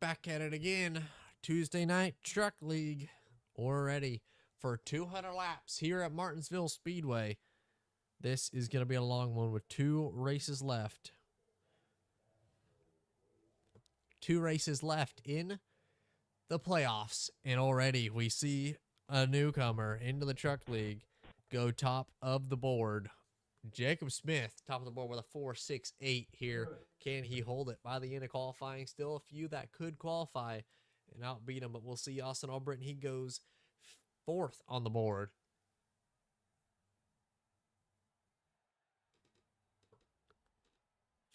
back at it again. Tuesday night truck league. We're ready for 200 laps here at Martinsville Speedway. This is going to be a long one with 2 races left. 2 races left in the playoffs. And already we see a newcomer into the truck league go top of the board. Jacob Smith, top of the board with a 4.68 here. Can he hold it by the end of qualifying? Still a few that could qualify and outbeat him, but we'll see. Austin Albritton, he goes 4th on the board.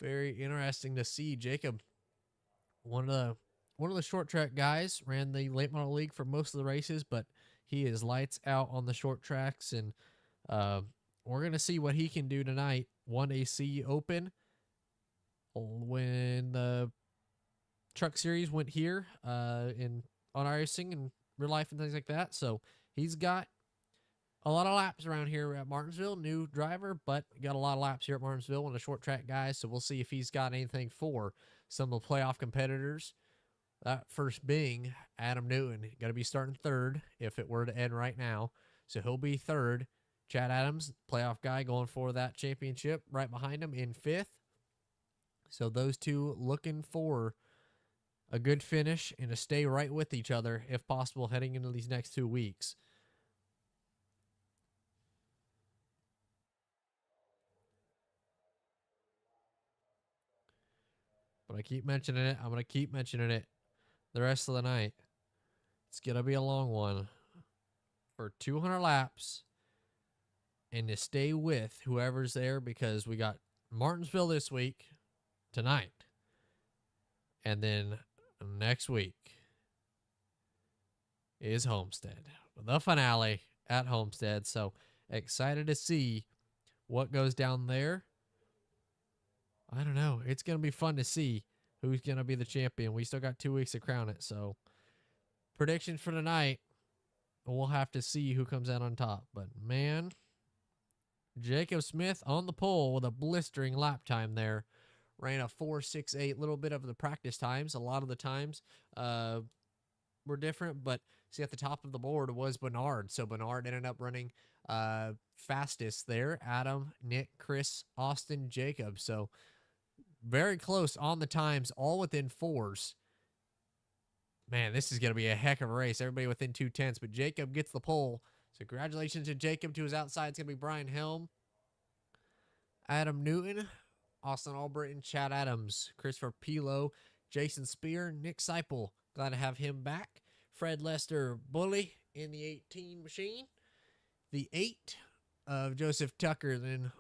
Very interesting to see. Jacob, one of the short track guys, ran the late model league for most of the races, but he is lights out on the short tracks, and we're going to see what he can do tonight. Won a C Open when the truck series went here on iRacing and real life and things like that. So he's got a lot of laps around here at Martinsville. New driver, but got a lot of laps here at Martinsville and a short track guy. So we'll see if he's got anything for some of the playoff competitors. That first being Adam Newton. Got to be starting 3rd if it were to end right now. So he'll be 3rd. Chad Adams, playoff guy, going for that championship right behind him in 5th. So those two looking for a good finish and to stay right with each other, if possible, heading into these next 2 weeks. But I keep mentioning it. I'm going to keep mentioning it the rest of the night. It's going to be a long one for 200 laps and to stay with whoever's there, because we got Martinsville this week, tonight. And then next week is Homestead, the finale at Homestead. So excited to see what goes down there. I don't know. It's going to be fun to see who's going to be the champion. We still got 2 weeks to crown it. So predictions for tonight, we'll have to see who comes out on top. But man, Jacob Smith on the pole with a blistering lap time there. Ran a 4.68, little bit of the practice times. A lot of the times were different, but see at the top of the board was Bernard. So Bernard ended up running fastest there. Adam, Nick, Chris, Austin, Jacob. So very close on the times, all within 4s. Man, this is going to be a heck of a race. Everybody within 2/10, but Jacob gets the pole. So congratulations to Jacob. To his outside, it's going to be Brian Helm, Adam Newton, Austin Albritton, Chad Adams, Christopher Pilo, Jason Spear, Nick Seipel. Glad to have him back. Fred Lester Bully in the 18 machine. The 8 of Joseph Tucker. Then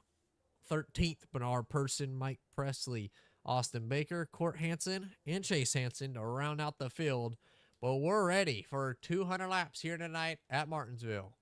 13th, Bernard Person, Mike Presley, Austin Baker, Court Hansen, and Chase Hansen to round out the field. But we're ready for 200 laps here tonight at Martinsville.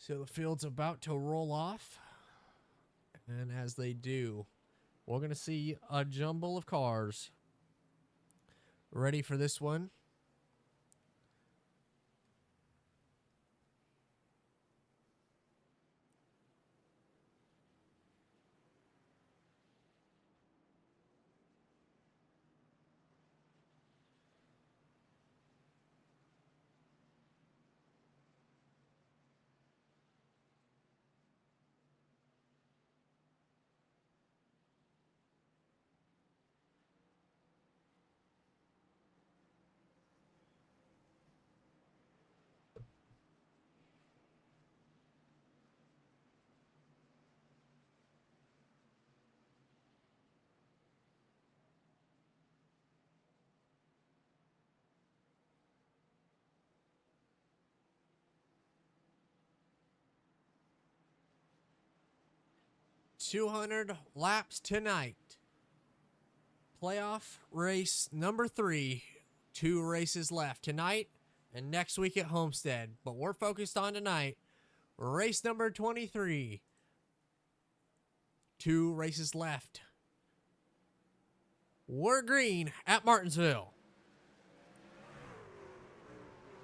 So the field's about to roll off. And as they do, we're going to see a jumble of cars ready for this one. 200 laps tonight. Playoff race number 3. 2 races left tonight and next week at Homestead. But we're focused on tonight. Race number 23. 2 races left. We're green at Martinsville.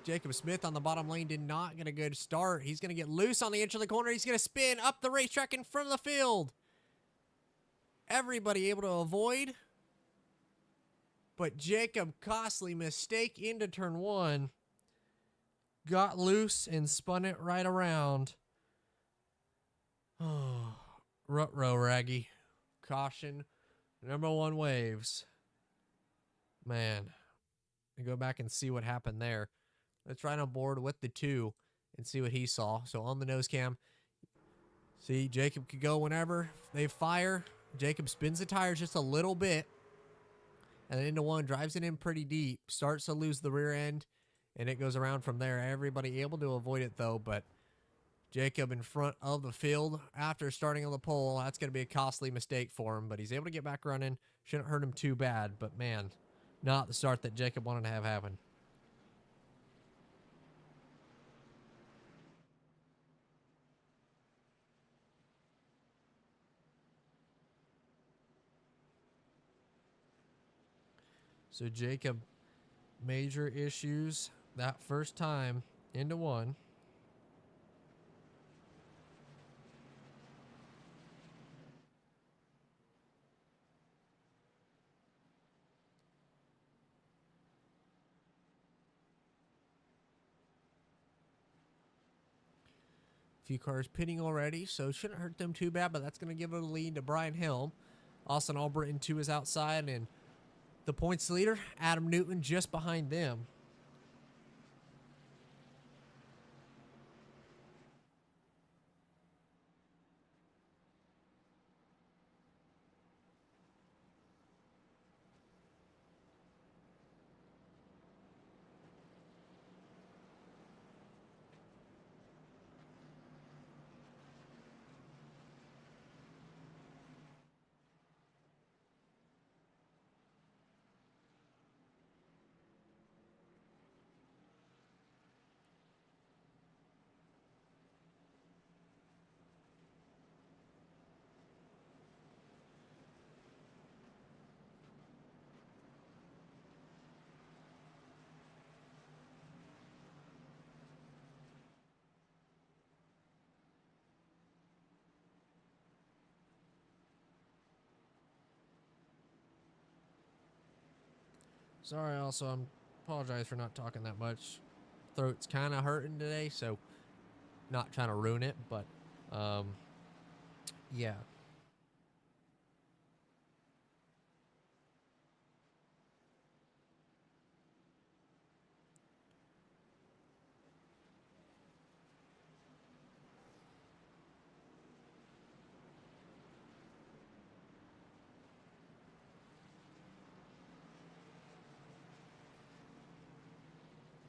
Jacob Smith on the bottom lane did not get a good start. He's going to get loose on the edge of the corner. He's going to spin up the racetrack in front of the field. Everybody able to avoid. But Jacob, costly mistake into turn 1. Got loose and spun it right around. Oh, rut-row, Raggy. Caution. Number 1 waves. Man. Go back and see what happened there. Let's ride on board with the 2 and see what he saw. So on the nose cam, see Jacob could go whenever they fire. Jacob spins the tires just a little bit. And then into 1, drives it in pretty deep. Starts to lose the rear end. And it goes around from there. Everybody able to avoid it though. But Jacob in front of the field after starting on the pole. That's going to be a costly mistake for him. But he's able to get back running. Shouldn't hurt him too bad. But man, not the start that Jacob wanted to have happen. So Jacob, major issues that first time into 1. A few cars pitting already, so shouldn't hurt them too bad, but that's going to give a lead to Brian Helm. Austin Albritton to his outside, and the points leader, Adam Newton, just behind them. Sorry, also, I apologize for not talking that much. Throat's kind of hurting today, so not trying to ruin it, but yeah.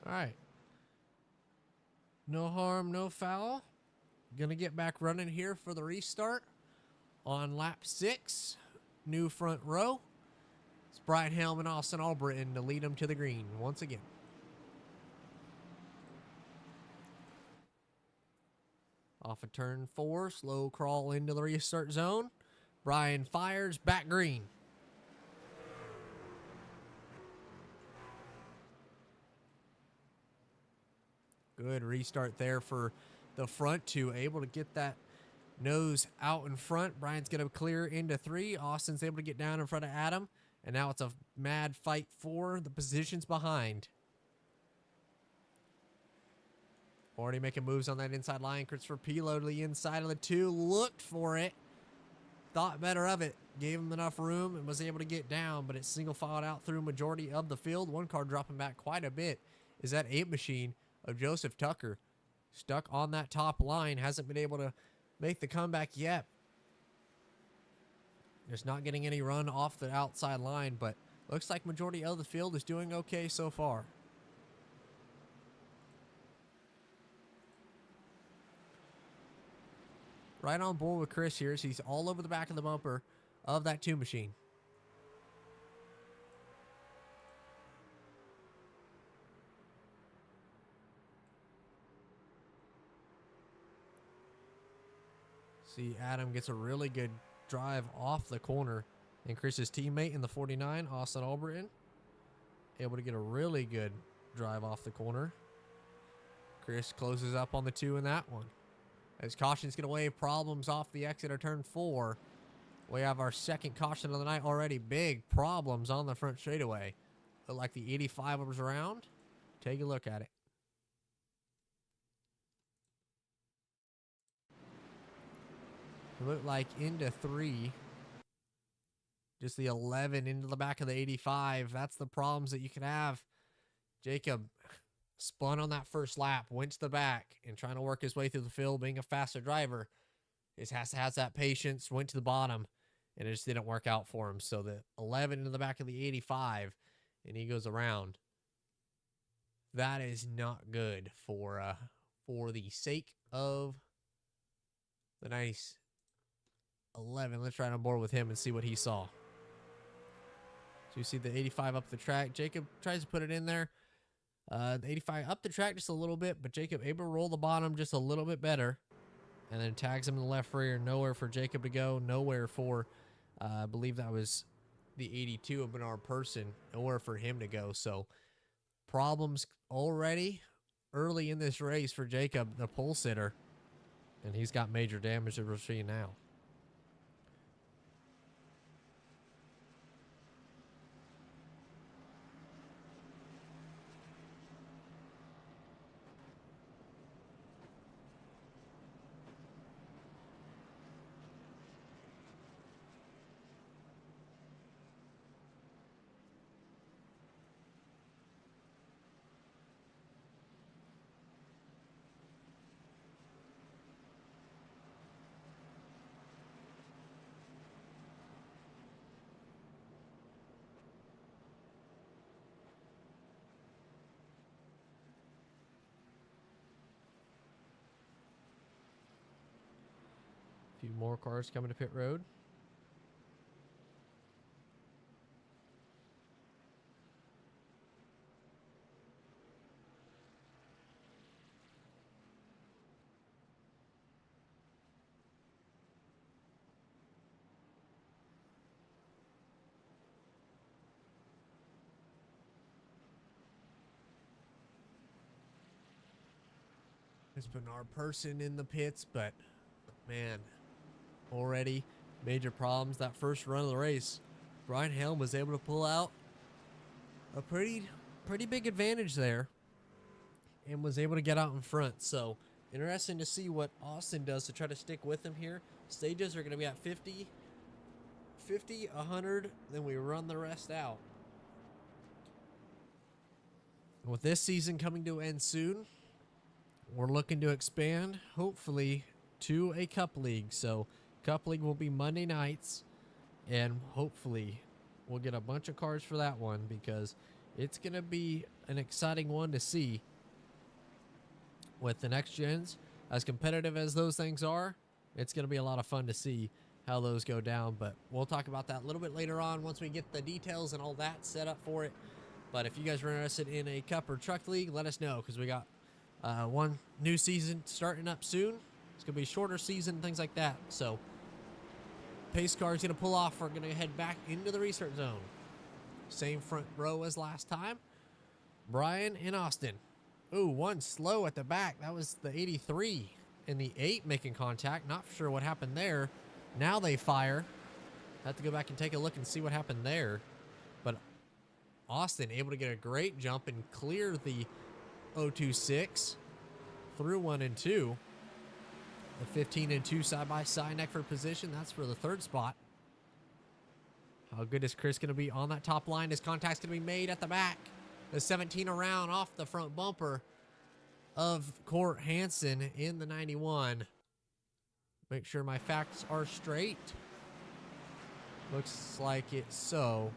All right. No harm, no foul. Gonna get back running here for the restart on lap 6. New front row. It's Brian Helm and Austin Albritton to lead them to the green once again. Off of turn 4, slow crawl into the restart zone. Brian fires, back green. Good restart there for the front two, able to get that nose out in front. Brian's going to clear into 3. Austin's able to get down in front of Adam. And now it's a mad fight for the positions behind. Already making moves on that inside line. Christopher Pilo to the inside of the 2. Looked for it. Thought better of it. Gave him enough room and was able to get down. But it's single filed out through majority of the field. One car dropping back quite a bit is that 8 machine of Joseph Tucker. Stuck on that top line. Hasn't been able to make the comeback yet. Just not getting any run off the outside line. But looks like majority of the field is doing okay so far. right on board with Chris here. So he's all over the back of the bumper of that 2 machine. See, Adam gets a really good drive off the corner. And Chris's teammate in the 49, Austin Albritton, able to get a really good drive off the corner. Chris closes up on the 2 in that one. As caution's going to wave problems off the exit of turn 4. We have our second caution of the night already. Big problems on the front straightaway. Look like the 85 was around. Take a look at it. It looked like into 3. Just the 11 into the back of the 85. That's the problems that you can have. Jacob spun on that first lap, went to the back, and trying to work his way through the field, being a faster driver, has that patience, went to the bottom, and it just didn't work out for him. So the 11 into the back of the 85, and he goes around. That is not good for the sake of the nice 11. Let's try on board with him and see what he saw. So you see the 85 up the track. Jacob tries to put it in there. The 85 up the track just a little bit, but Jacob able to roll the bottom just a little bit better. And then tags him in the left rear. Nowhere for Jacob to go. Nowhere for, I believe that was the 82 of Bernard Person. Nowhere for him to go. So problems already early in this race for Jacob, the pole sitter. And he's got major damage that we're seeing now. A few more cars coming to pit road. It's Bernard Person in the pits, but man, already major problems. That first run of the race, Brian Helm was able to pull out a pretty big advantage there and was able to get out in front. So interesting to see what Austin does to try to stick with him here. Stages are going to be at 50, 100, then we run the rest out. And with this season coming to an end soon, we're looking to expand, hopefully, to a Cup League. So Cup League will be Monday nights, and hopefully we'll get a bunch of cars for that one because it's going to be an exciting one to see with the next gens. As competitive as those things are, it's going to be a lot of fun to see how those go down. But we'll talk about that a little bit later on once we get the details and all that set up for it. But if you guys are interested in a Cup or Truck League, let us know because we got one new season starting up soon. It's going to be a shorter season, things like that. So pace car is going to pull off. We're going to head back into the restart zone. Same front row as last time. Brian and Austin. Ooh, one slow at the back. That was the 83 and the 8 making contact. Not sure what happened there. Now they fire. Have to go back and take a look and see what happened there. But Austin able to get a great jump and clear the 026 through 1 and 2. The 15 and 2 side-by-side neck for position. That's for the third spot. How good is Chris going to be on that top line? His contact's going to be made at the back. The 17 around off the front bumper of Court Hansen in the 91. Make sure my facts are straight. Looks like it's so.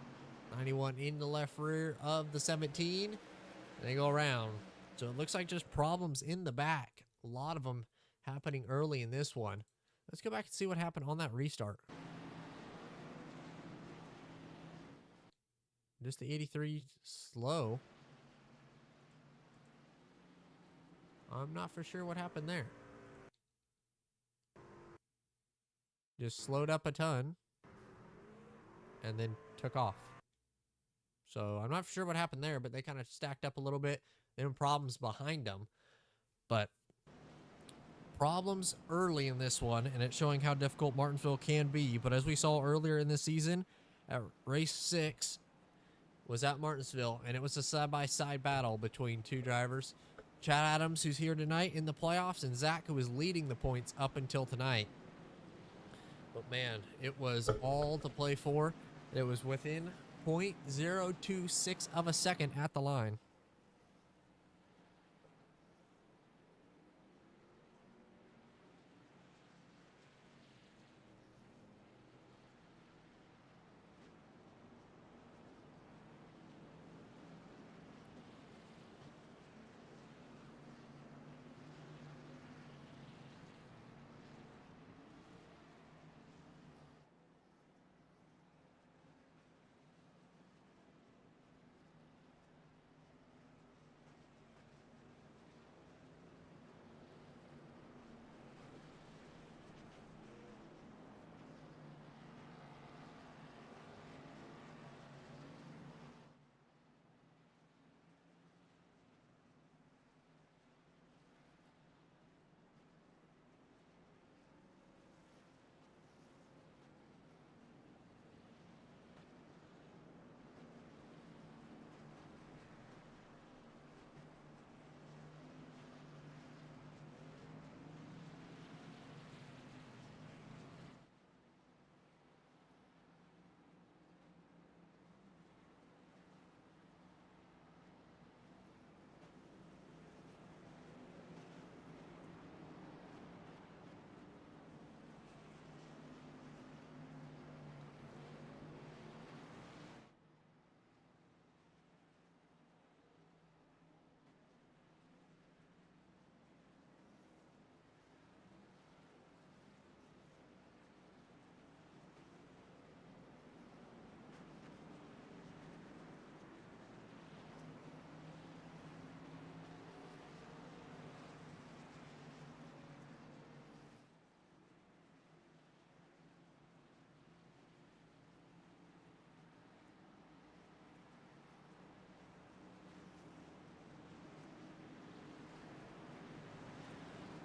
91 in the left rear of the 17. They go around. So it looks like just problems in the back. A lot of them happening early in this one. Let's go back and see what happened on that restart. Just the 83 slow. I'm not for sure what happened there. Just slowed up a ton and then took off. So I'm not sure what happened there, but they kind of stacked up a little bit. There were problems behind them. But problems early in this one, and it's showing how difficult Martinsville can be. But as we saw earlier in the season, at race 6 was at Martinsville, and it was a side-by-side battle between two drivers. Chad Adams, who's here tonight in the playoffs, and Zach, who was leading the points up until tonight. But man, it was all to play for. It was within 0.026 of a second at the line.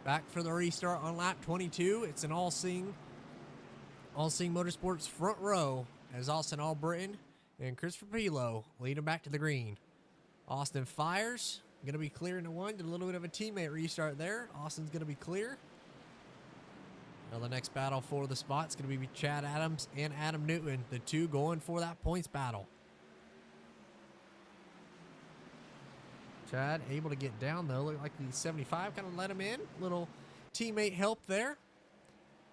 Back for the restart on lap 22. It's an All-Sing Motorsports front row as Austin Albritton and Christopher Pilo lead him back to the green. Austin fires. Going to be clear into one. Did a little bit of a teammate restart there. Austin's going to be clear. Now the next battle for the spot is going to be Chad Adams and Adam Newton. The two going for that points battle. Chad able to get down though. Looked like the 75 kind of let him in. Little teammate help there.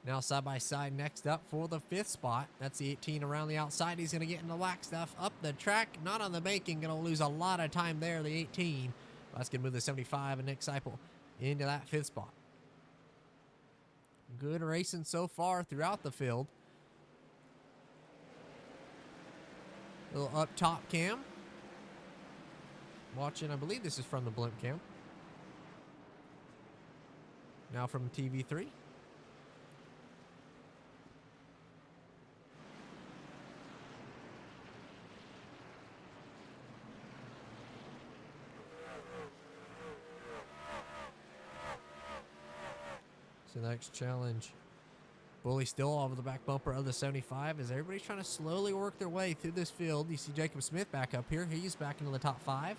Now side by side next up for the 5th spot. That's the 18 around the outside. He's going to get in the whack stuff up the track. Not on the banking. Going to lose a lot of time there, the 18. That's going to move the 75 and Nick Seipel into that 5th spot. Good racing so far throughout the field. Little up top cam. Watching, I believe this is from the blimp cam. Now from TV3. So next challenge. Bully still over the back bumper of the 75 as everybody's trying to slowly work their way through this field. You see Jacob Smith back up here. He's back into the top 5.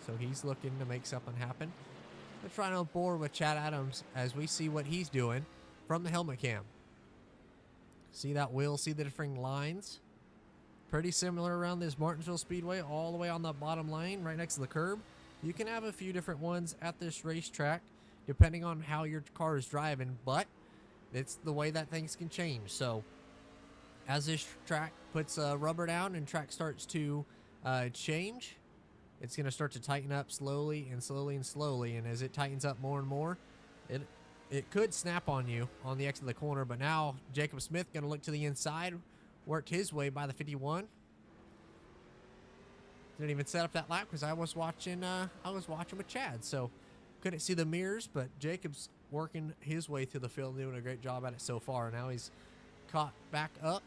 So he's looking to make something happen. Let's try on board with Chad Adams as we see what he's doing from the helmet cam. See that wheel, see the different lines. Pretty similar around this Martinsville Speedway, all the way on the bottom lane, right next to the curb. You can have a few different ones at this racetrack, depending on how your car is driving, but it's the way that things can change. So as this track puts rubber down and track starts to change, it's going to start to tighten up slowly and slowly and slowly. And as it tightens up more and more, it could snap on you on the exit of the corner, but now Jacob Smith going to look to the inside, worked his way by the 51. Didn't even set up that lap because I was watching with Chad, so couldn't see the mirrors, but Jacob's working his way through the field, doing a great job at it so far. Now he's caught back up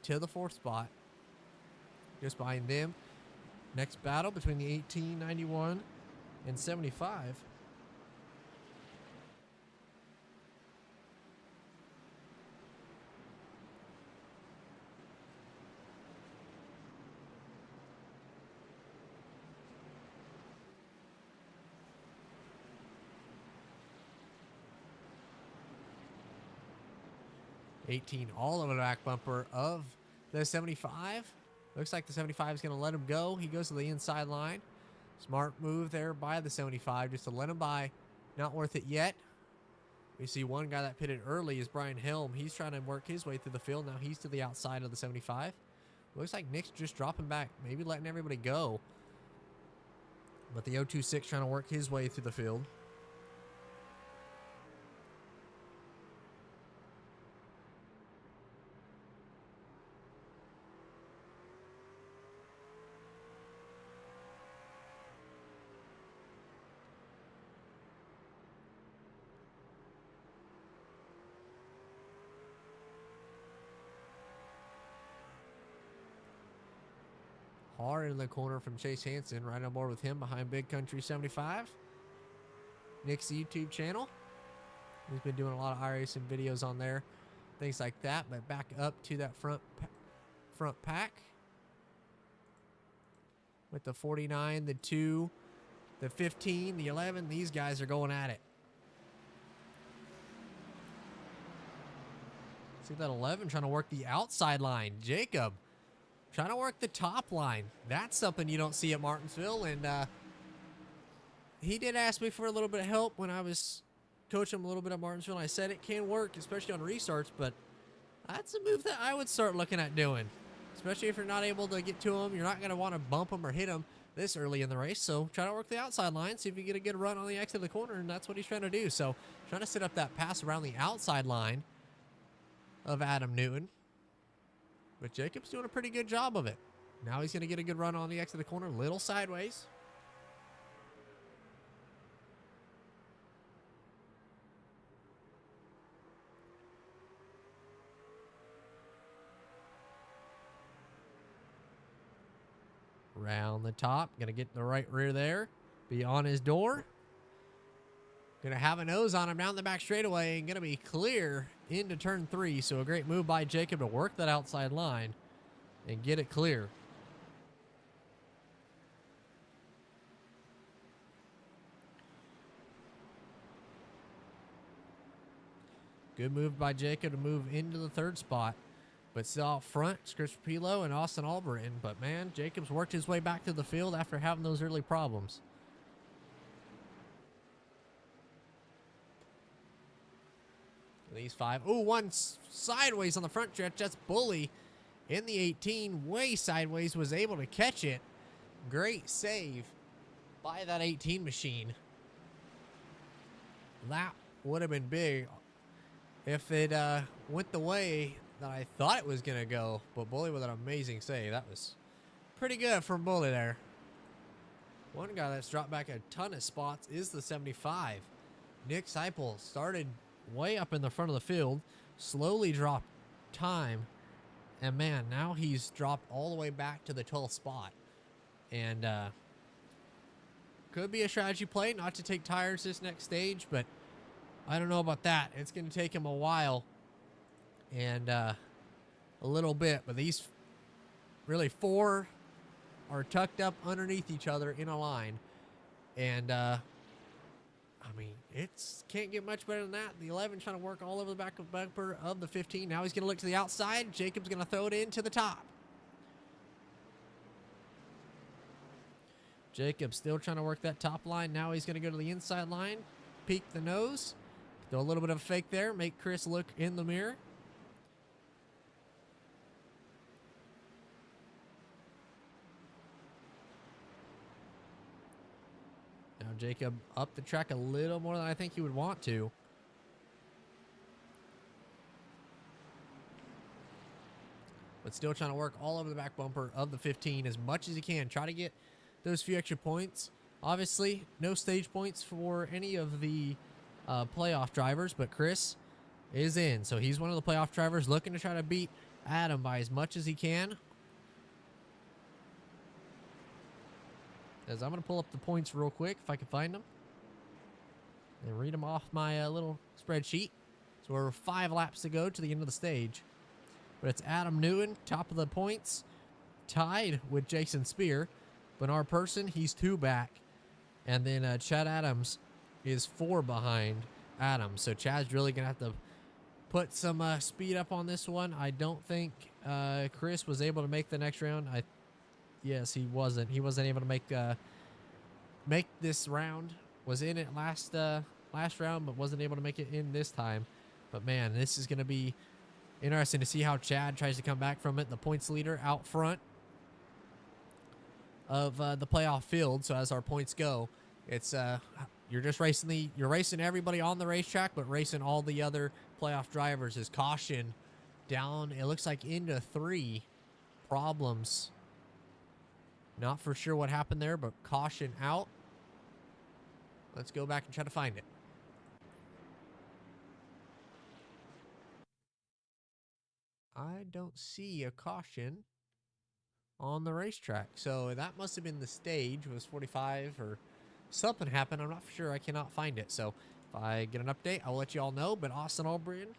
to the 4th spot, just behind them. Next battle between the 18, 91, and 75. All over the back bumper of the 75. Looks like the 75 is going to let him go. He goes to the inside line. Smart move there by the 75 just to let him by. Not worth it yet. We see one guy that pitted early is Brian Helm. He's trying to work his way through the field. Now he's to the outside of the 75. Looks like Nick's just dropping back, maybe letting everybody go. But the 026 trying to work his way through the field. Hard in the corner from Chase Hansen, right on board with him behind Big Country 75. Nick's YouTube channel. He's been doing a lot of iRacing videos on there, things like that. But back up to that front pack with the 49, the 2, the 15, the 11. These guys are going at it. See that 11 trying to work the outside line. Jacob trying to work the top line. That's something you don't see at Martinsville. And he did ask me for a little bit of help when I was coaching him a little bit at Martinsville. And I said it can work, especially on restarts. But that's a move that I would start looking at doing. Especially if you're not able to get to him. You're not going to want to bump him or hit him this early in the race. So try to work the outside line. See if you get a good run on the exit of the corner. And that's what he's trying to do. So trying to set up that pass around the outside line of Adam Newton. But Jacob's doing a pretty good job of it. Now he's going to get a good run on the exit of the corner. Little sideways. Round the top. Going to get the right rear there. Be on his door. Going to have a nose on him down the back straightaway and going to be clear into turn 3. So a great move by Jacob to work that outside line and get it clear. Good move by Jacob to move into the 3rd spot. But still out front, it's Chris Pilo and Austin Albritton. But man, Jacob's worked his way back to the field after having those early problems. These 5. Ooh, one sideways on the front stretch. That's Bully in the 18. Way sideways. Was able to catch it. Great save by that 18 machine. That would have been big if it went the way that I thought it was going to go. But Bully with an amazing save. That was pretty good from Bully there. One guy that's dropped back a ton of spots is the 75. Nick Seipel started way up in the front of the field, slowly dropped time, and man, now he's dropped all the way back to the 12th spot. And could be a strategy play not to take tires this next stage, but I don't know about that. It's going to take him a while and a little bit, but these really 4 are tucked up underneath each other in a line. And I mean, it's can't get much better than that. The 11 trying to work all over the back of bumper of the 15. Now he's going to look to the outside. Jacob's going to throw it into the top. Jacob still trying to work that top line. Now he's going to go to the inside line, peek the nose, throw a little bit of a fake there, make Chris look in the mirror. Now Jacob up the track a little more than I think he would want to. but still trying to work all over the back bumper of the 15 as much as he can. Try to get those few extra points. Obviously, no stage points for any of the playoff drivers, but Chris is in. So he's one of the playoff drivers looking to try to beat Adam by as much as he can. As I'm going to pull up the points real quick if I can find them and read them off my little spreadsheet. So we're 5 laps to go to the end of the stage. But it's Adam Newton, top of the points, tied with Jason Spear. Bernard Person, he's 2 back. And then Chad Adams is 4 behind Adam. So Chad's really going to have to put some speed up on this one. I don't think Chris was able to make the next round. Yes, he wasn't. He wasn't able to make this round. Was in it last round, but wasn't able to make it in this time. But man, this is going to be interesting to see how Chad tries to come back from it. The points leader out front of the playoff field. So as our points go, it's you're just racing everybody on the racetrack, but racing all the other playoff drivers. Is caution down, it looks like into 3 problems. Not for sure what happened there, but caution out. Let's go back and try to find it. I don't see a caution on the racetrack. So that must have been the stage. It was 45 or something happened. I'm not for sure. I cannot find it. So if I get an update, I'll let you all know. But Austin Albritton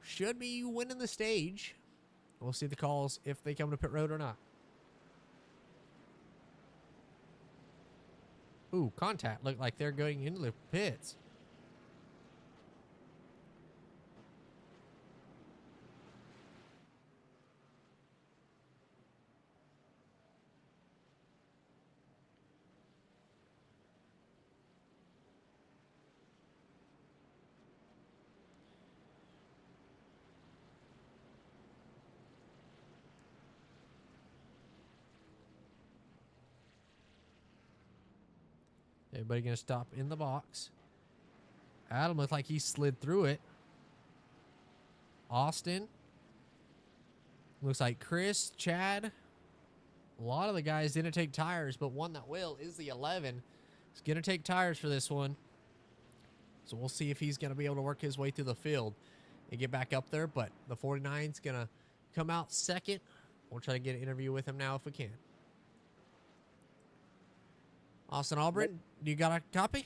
should be winning the stage. We'll see the calls if they come to pit road or not. Ooh, contact. Look like they're going into the pits. Everybody going to stop in the box. Adam looked like he slid through it. Austin. Looks like Chris, Chad. A lot of the guys didn't take tires, but one that will is the 11. He's going to take tires for this one. So we'll see if he's going to be able to work his way through the field and get back up there. But the 49's going to come out second. We'll try to get an interview with him now if we can. Austin Albritton, you got a copy?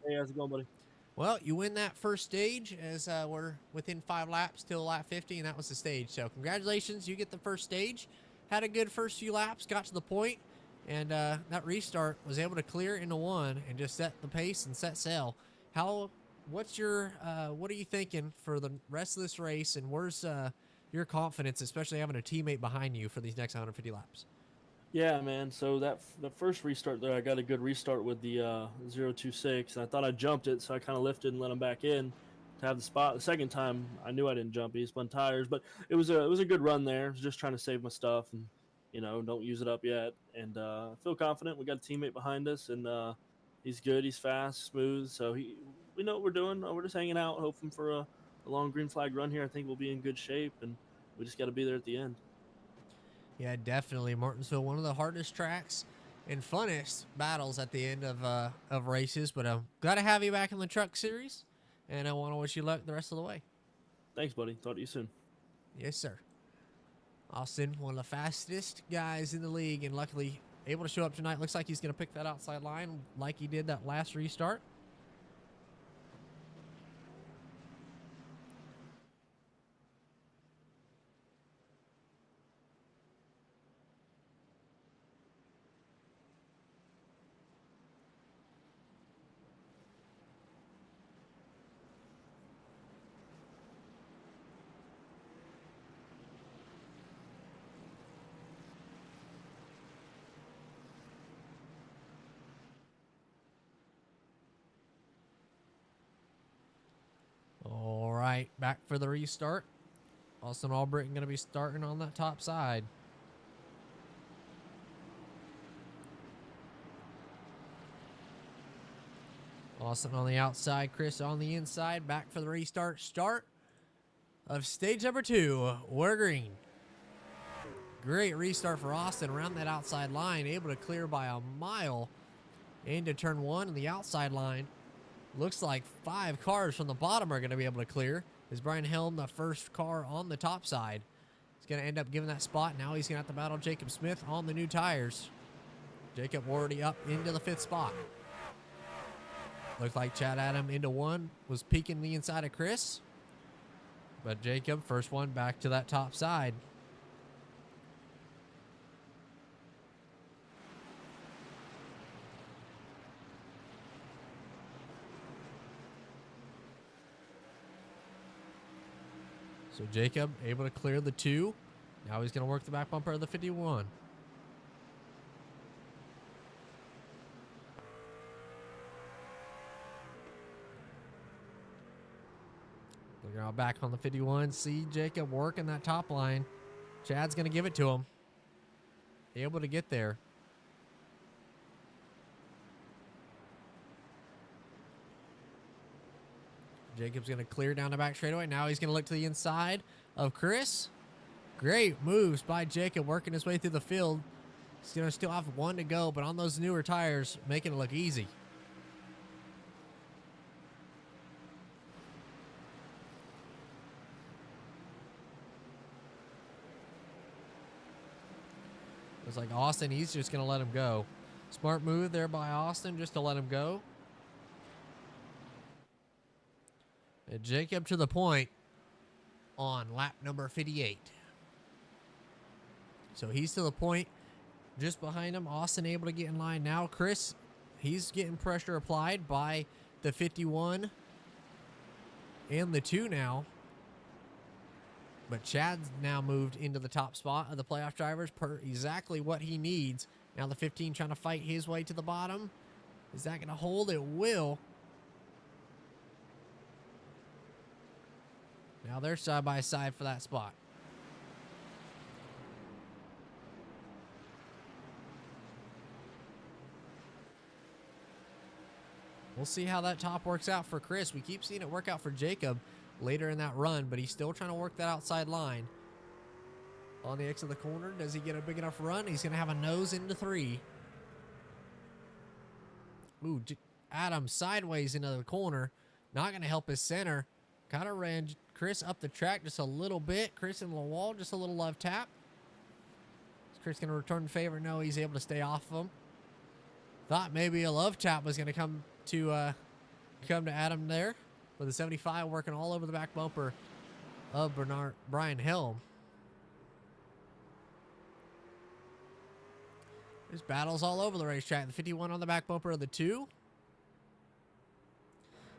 Hey, how's it going, buddy? Well, you win that first stage as we're within 5 laps till lap 50, and that was the stage. So congratulations, you get the first stage. Had a good first few laps, got to the point, and that restart was able to clear into 1 and just set the pace and set sail. What are you thinking for the rest of this race, and where's your confidence, especially having a teammate behind you for these next 150 laps? Yeah, man. So the first restart there, I got a good restart with the 026, and I thought I jumped it, so I kind of lifted and let him back in to have the spot. The second time, I knew I didn't jump. He spun tires, but it was a good run there. I was just trying to save my stuff and don't use it up yet. And I feel confident. We got a teammate behind us, and he's good. He's fast, smooth. So we know what we're doing. We're just hanging out, hoping for a long green flag run here. I think we'll be in good shape, and we just got to be there at the end. Yeah, definitely. Martinsville, one of the hardest tracks and funnest battles at the end of races. But I'm glad to have you back in the truck series, and I want to wish you luck the rest of the way. Thanks, buddy. Talk to you soon. Yes, sir. Austin, one of the fastest guys in the league, and luckily able to show up tonight. Looks like he's going to pick that outside line like he did that last restart. All right, back for the restart. Austin Albritton going to be starting on that top side. Austin on the outside, Chris on the inside. Back for the restart. Start of stage number 2. We're green. great restart for Austin around that outside line, able to clear by a mile into turn 1 on the outside line. Looks like 5 cars from the bottom are going to be able to clear. Is Brian Helm the first car on the top side? He's going to end up giving that spot. Now he's going to have to battle Jacob Smith on the new tires. Jacob already up into the 5th spot. Looked like Chad Adam into 1 was peeking the inside of Chris. But Jacob, first one back to that top side. So Jacob able to clear the 2. Now he's going to work the back bumper of the 51. Looking out back on the 51. See Jacob working that top line. Chad's going to give it to him. Able to get there. Jacob's going to clear down the back straightaway. Now he's going to look to the inside of Chris. Great moves by Jacob working his way through the field. He's going to still have 1 to go, but on those newer tires, making it look easy. Looks like Austin, he's just going to let him go. Smart move there by Austin just to let him go. And Jacob to the point on lap number 58. So he's to the point just behind him. Austin able to get in line now. Chris, he's getting pressure applied by the 51 and the 2 now. But Chad's now moved into the top spot of the playoff drivers per exactly what he needs. Now the 15 trying to fight his way to the bottom. Is that going to hold? It will. Now they're side by side for that spot. We'll see how that top works out for Chris. We keep seeing it work out for Jacob later in that run, but he's still trying to work that outside line. On the exit of the corner, does he get a big enough run? He's going to have a nose into 3. Ooh, Adam sideways into the corner. Not going to help his center. Kind of ran Chris up the track just a little bit. Chris in the wall, just a little love tap. Is Chris going to return the favor? No, he's able to stay off of him. Thought maybe a love tap was going to come to Adam there. With the 75 working all over the back bumper of Brian Helm. There's battles all over the racetrack. The 51 on the back bumper of the 2.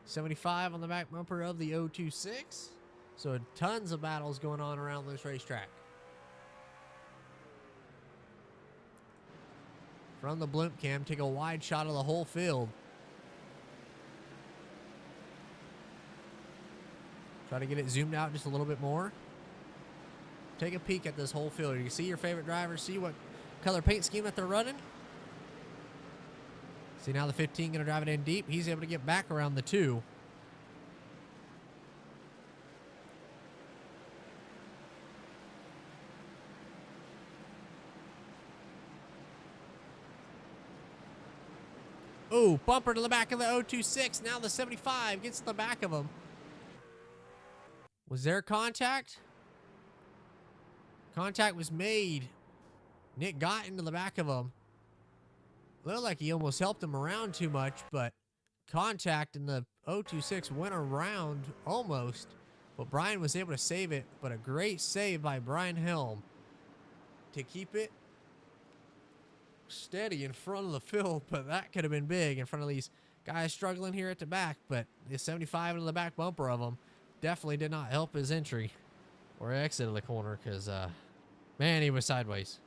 75 on the back bumper of the 026. So tons of battles going on around this racetrack. From the blimp cam, take a wide shot of the whole field. Try to get it zoomed out just a little bit more. Take a peek at this whole field. You can see your favorite driver. See what color paint scheme that they're running. See now the 15 going to drive it in deep. He's able to get back around the 2. Ooh, bumper to the back of the 026. Now the 75 gets to the back of him. Was there contact? Contact was made. Nick got into the back of him. Looked like he almost helped him around too much, but contact in the 026 went around almost. But Brian was able to save it. But a great save by Brian Helm to keep it steady in front of the field. But that could have been big in front of these guys struggling here at the back. But the 75 into the back bumper of him definitely did not help his entry or exit of the corner because, man, he was sideways.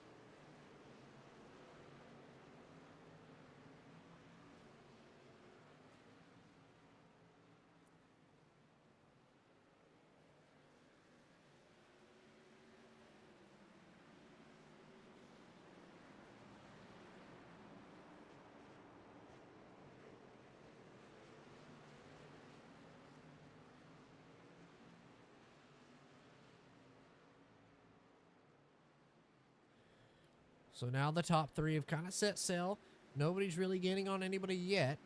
So now the top three have kind of set sail. Nobody's really gaining on anybody yet.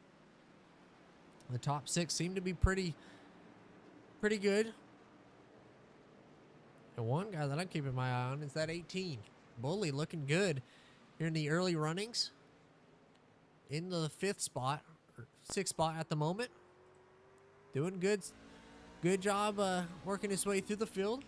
The top six seem to be pretty good. And one guy that I'm keeping my eye on is that 18. Bully looking good here in the early runnings. In the 5th spot, or 6th spot at the moment. Doing good. Good job working his way through the field.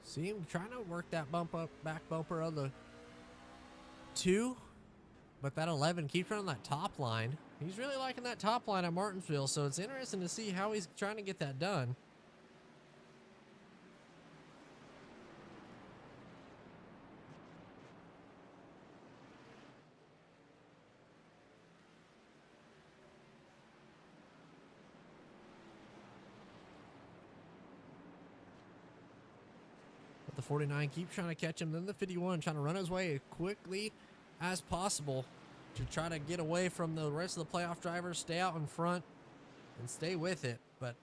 See him trying to work that back bumper of the 2, but that 11 keeps running that top line. He's really liking that top line at Martinsville, so it's interesting to see how he's trying to get that done. But the 49 keeps trying to catch him. Then the 51 trying to run his way as quickly as possible to try to get away from the rest of the playoff drivers, stay out in front, and stay with it. But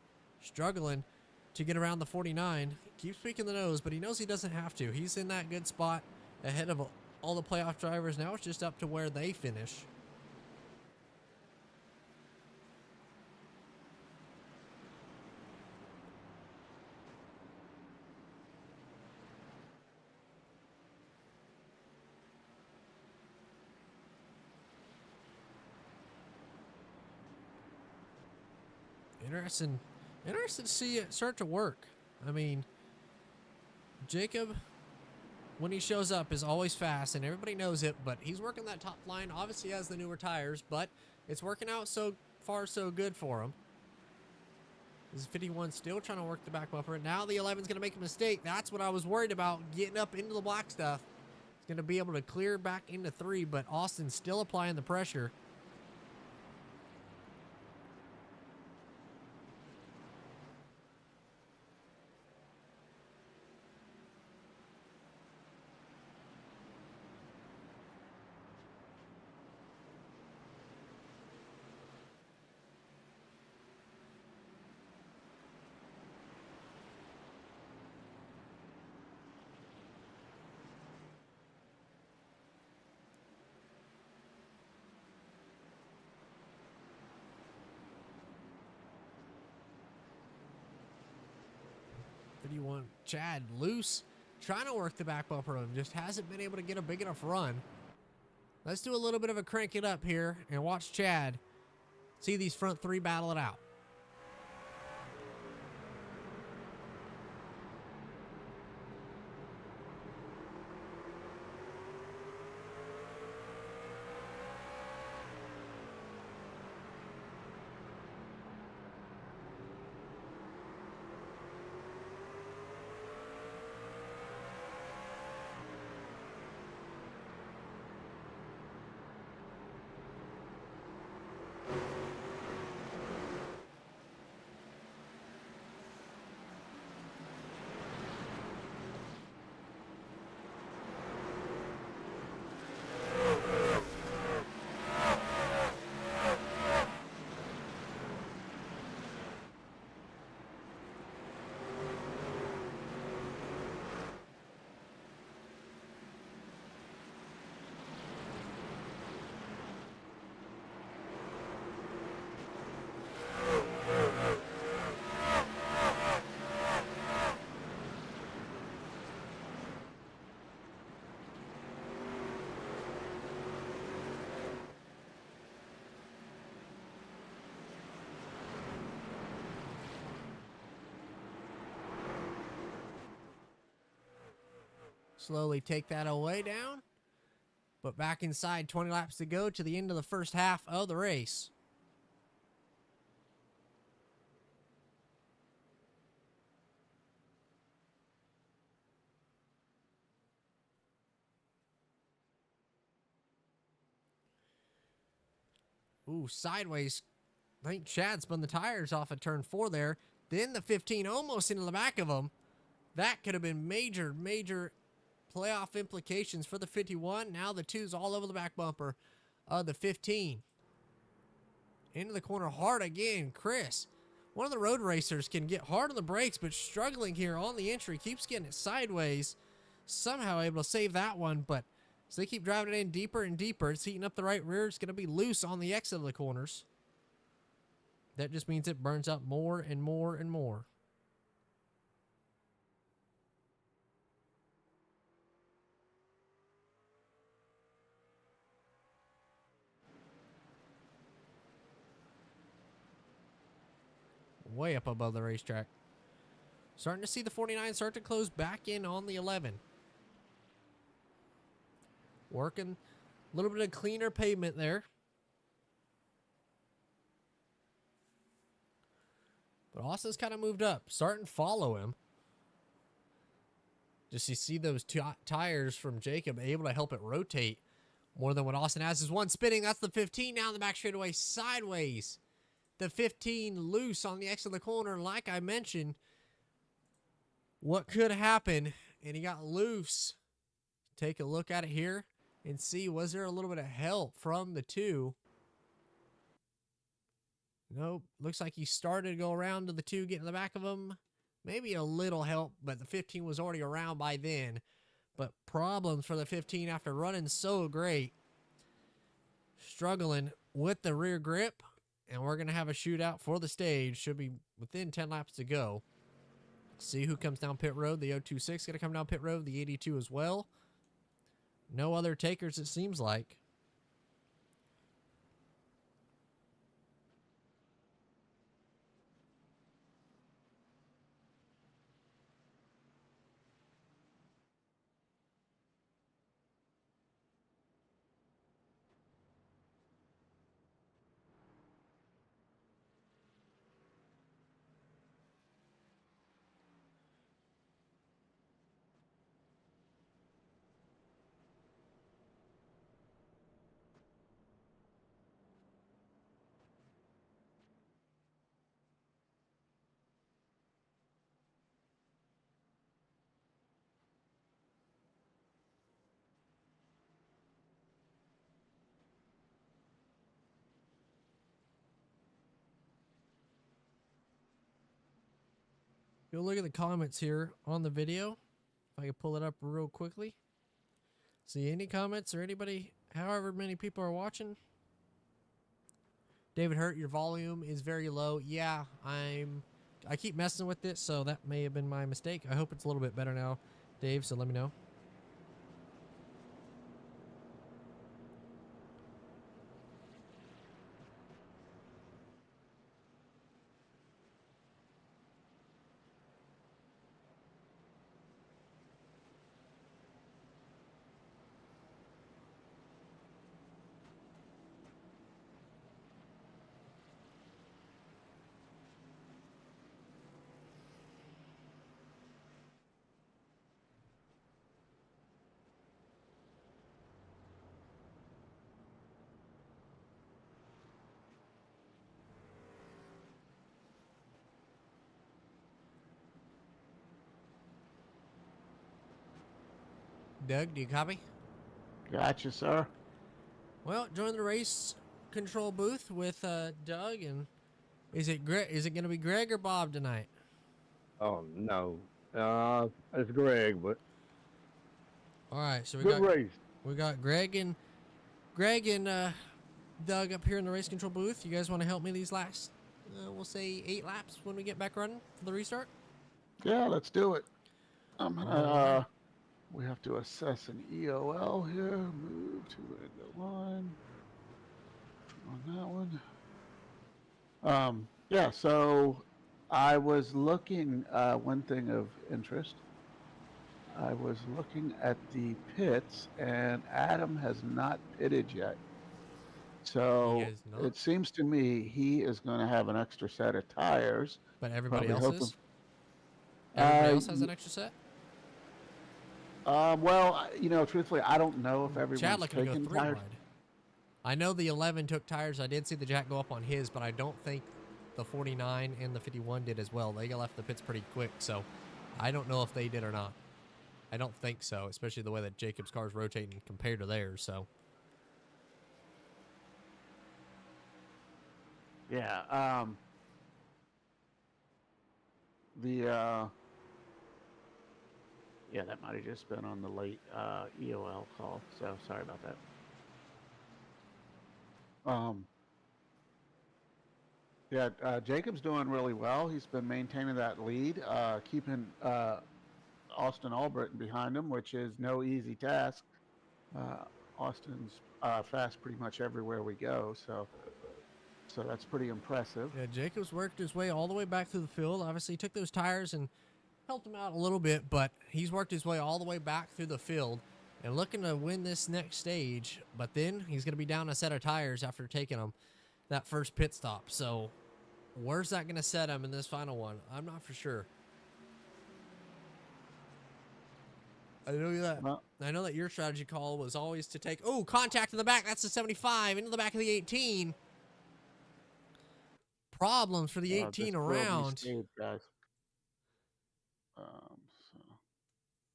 struggling to get around the 49. Keeps peeking the nose, but he knows he doesn't have to. He's in that good spot ahead of all the playoff drivers. Now it's just up to where they finish. Interesting to see it start to work. I mean, Jacob, when he shows up, is always fast, and everybody knows it, but he's working that top line. Obviously, he has the newer tires, but it's working out so far so good for him. This 51 still trying to work the back bumper. Now the 11's going to make a mistake. That's what I was worried about, getting up into the black stuff. He's going to be able to clear back into 3, but Austin's still applying the pressure. Chad loose, trying to work the back bumper of him, just hasn't been able to get a big enough run. Let's do a little bit of a crank it up here and watch Chad see these front 3 battle it out. Slowly take that away down. But back inside, 20 laps to go to the end of the first half of the race. Ooh, sideways. I think Chad spun the tires off at turn 4 there. Then the 15 almost into the back of him. That could have been major, major playoff implications for the 51. Now the 2's all over the back bumper of the 15. Into the corner hard again. Chris, one of the road racers, can get hard on the brakes, but struggling here on the entry. Keeps getting it sideways. Somehow able to save that one, but as they keep driving it in deeper and deeper, it's heating up the right rear. It's going to be loose on the exit of the corners. That just means it burns up more and more and more. Way up above the racetrack. Starting to see the 49 start to close back in on the 11. Working a little bit of cleaner pavement there. But Austin's kind of moved up, starting to follow him. Just you see those tires from Jacob able to help it rotate more than what Austin has. Is one spinning. That's the 15 now in the back straightaway sideways. The 15 loose on the exit of the corner. Like I mentioned, what could happen, and he got loose. Take a look at it here and see, was there a little bit of help from the 2? Nope. Looks like he started to go around to the 2, get in the back of him. Maybe a little help, but the 15 was already around by then. But problems for the 15 after running so great. Struggling with the rear grip. And we're going to have a shootout for the stage. Should be within 10 laps to go. See who comes down pit road. The 026 going to come down pit road. The 82 as well. No other takers, it seems like. Go look at the comments here on the video. If I can pull it up real quickly. See any comments or anybody, however many people are watching. David Hurt, your volume is very low. Yeah, I keep messing with it, so that may have been my mistake. I hope it's a little bit better now, Dave, so let me know. Doug, do you copy? Gotcha, sir. Well, join the race control booth with Doug, and is it going to be Greg or Bob tonight? Oh no, it's Greg, but All right, so good race. we got Greg and Doug up here in the race control booth. You guys want to help me these last, we'll say 8 laps when we get back running for the restart? Yeah, let's do it. We have to assess an EOL here. Move to the line on that one. Yeah, so I was looking, one thing of interest. I was looking at the pits, and Adam has not pitted yet. So it seems to me he is going to have an extra set of tires. But everybody else is? Everybody else has an extra set? Well, truthfully, I don't know if everyone's Chad looking to go 3 tires. wide. I know the 11 took tires. I did see the jack go up on his, but I don't think the 49 and the 51 did as well. They left the pits pretty quick, so I don't know if they did or not. I don't think so, especially the way that Jacob's car is rotating compared to theirs, so. Yeah, yeah, that might have just been on the late EOL call, so sorry about that. Yeah, Jacob's doing really well. He's been maintaining that lead, keeping Austin Albritton behind him, which is no easy task. Austin's fast pretty much everywhere we go, so that's pretty impressive. Yeah, Jacobs worked his way all the way back through the field. Obviously, he took those tires and helped him out a little bit, but he's worked his way all the way back through the field and looking to win this next stage. But then he's going to be down a set of tires after taking him that first pit stop. So where's that going to set him in this final one? I'm not for sure. I know that your strategy call was always to take, oh, contact in the back. That's the 75 into the back of the 18. Problems for the 18 around. So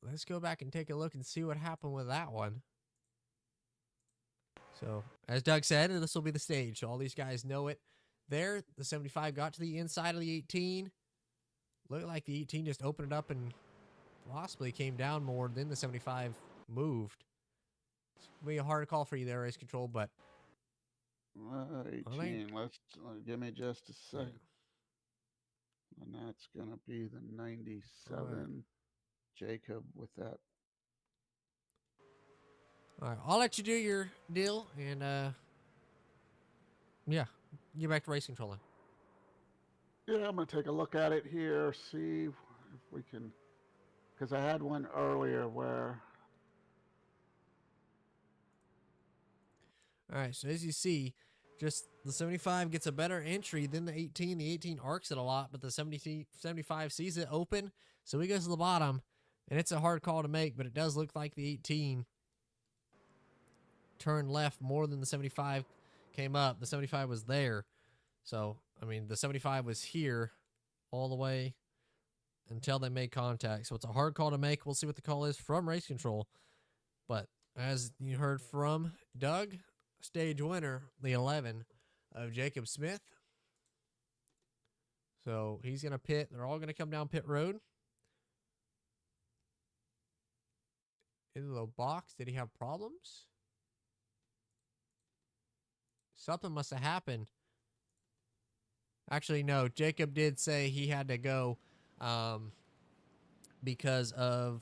Let's go back and take a look and see what happened with that one. So, as Doug said, this will be the stage. So all these guys know it. There, the 75 got to the inside of the 18. Looked like the 18 just opened it up and possibly came down more than the 75 moved. It's going to be a hard call for you there, race control, but 18. Let's give me just a second. Yeah. And that's going to be the 97 Jacob with that. All right, I'll let you do your deal and yeah, get back to race controlling. Yeah, I'm going to take a look at it here, see if we can, because I had one earlier where. All right, so as you see, just the 75 gets a better entry than the 18. The 18 arcs it a lot, but the 75 sees it open, so he goes to the bottom, and it's a hard call to make, but it does look like the 18 turned left more than the 75 came up. The 75 was there. So, I mean, the 75 was here all the way until they made contact. So it's a hard call to make. We'll see what the call is from race control. But as you heard from Doug, stage winner, the 11 of Jacob Smith. So he's going to pit. They're all going to come down pit road. Into the box. Did he have problems? Something must have happened. Actually, no. Jacob did say he had to go because of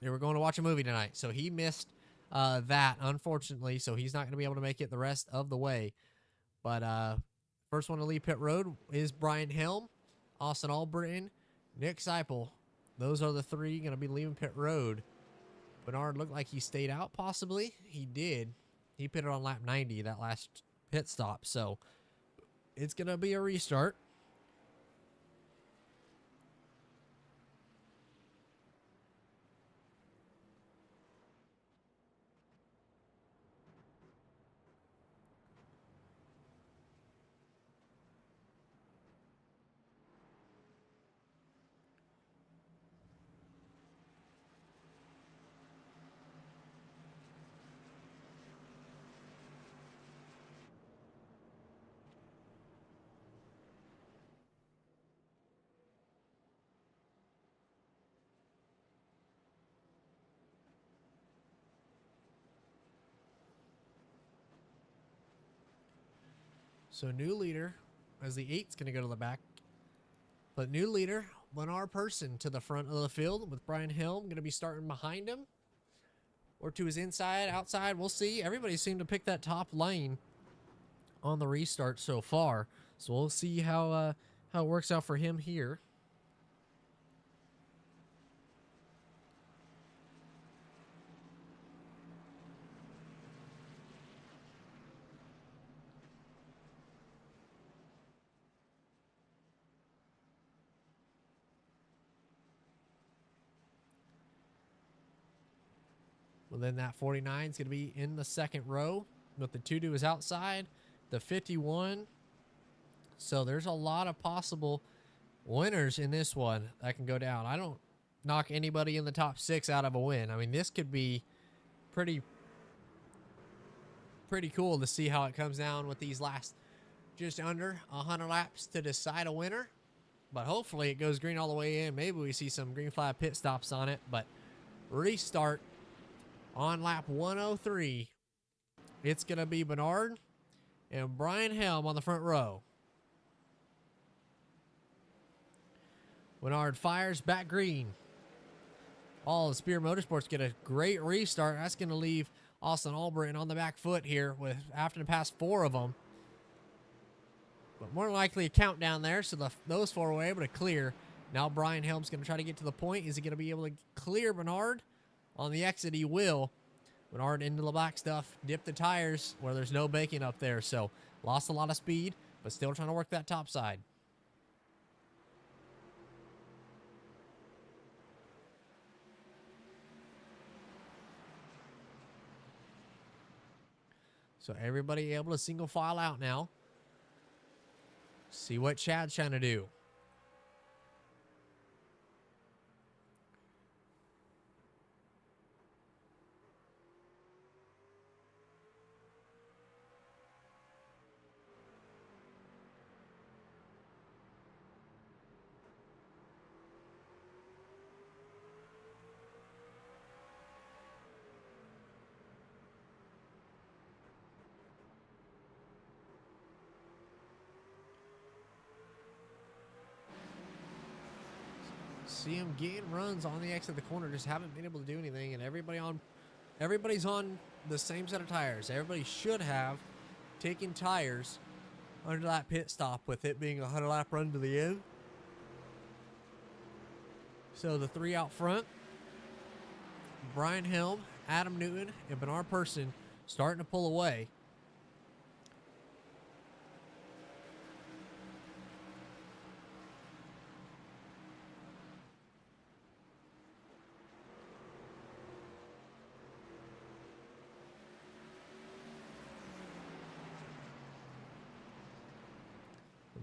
they were going to watch a movie tonight. So he missed that, unfortunately. So he's not going to be able to make it the rest of the way. But first one to leave pit road is Brian Helm, Austin Albritton, Nick Seipel. Those are the three going to be leaving pit road. Bernard looked like he stayed out, possibly. He did. He pitted on lap 90, that last pit stop. So it's going to be a restart. So new leader, as the 8's going to go to the back. But new leader, Lenar Person to the front of the field with Brian Helm going to be starting behind him. Or to his inside, outside, we'll see. Everybody seemed to pick that top lane on the restart so far. So we'll see how it works out for him here. Well, then that 49 is going to be in the second row. but the 2-2 is outside. The 51. So there's a lot of possible winners in this one that can go down. I don't knock anybody in the top 6 out of a win. I mean, this could be pretty cool to see how it comes down with these last just under 100 laps to decide a winner. But hopefully it goes green all the way in. Maybe we see some green flag pit stops on it. But restart on lap 103. It's going to be Bernard and Brian Helm on the front row. Bernard fires back green. All of Spear Motorsports get a great restart. That's going to leave Austin Albritton on the back foot here with after the past 4 of them. But more than likely a countdown there, so those 4 were able to clear. Now Brian Helm's going to try to get to the point. Is he going to be able to clear Bernard? On the exit, he will. Bernard into the black stuff. Dip the tires where there's no baking up there. So lost a lot of speed, but still trying to work that top side. So everybody able to single file out now. See what Chad's trying to do. See him getting runs on the exit of the corner, just haven't been able to do anything, and everybody's on the same set of tires. Everybody should have taken tires under that pit stop with it being a 100 lap run to the end. So the 3 out front, Brian Helm, Adam Newton, and Bernard Person starting to pull away.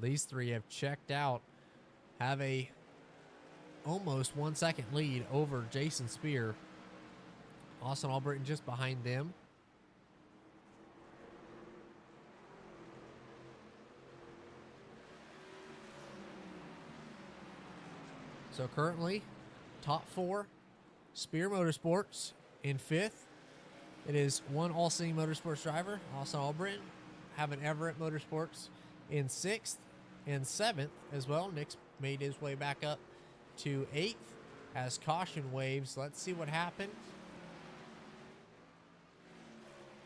These 3 have checked out, have a almost 1 second lead over Jason Spear. Austin Albritton just behind them. So currently, top 4, Spear Motorsports in 5th. It is one All-Seeing Motorsports driver, Austin Albritton. Having Everett Motorsports in 6th. And 7th as well. Nick's made his way back up to 8th as caution waves. Let's see what happens.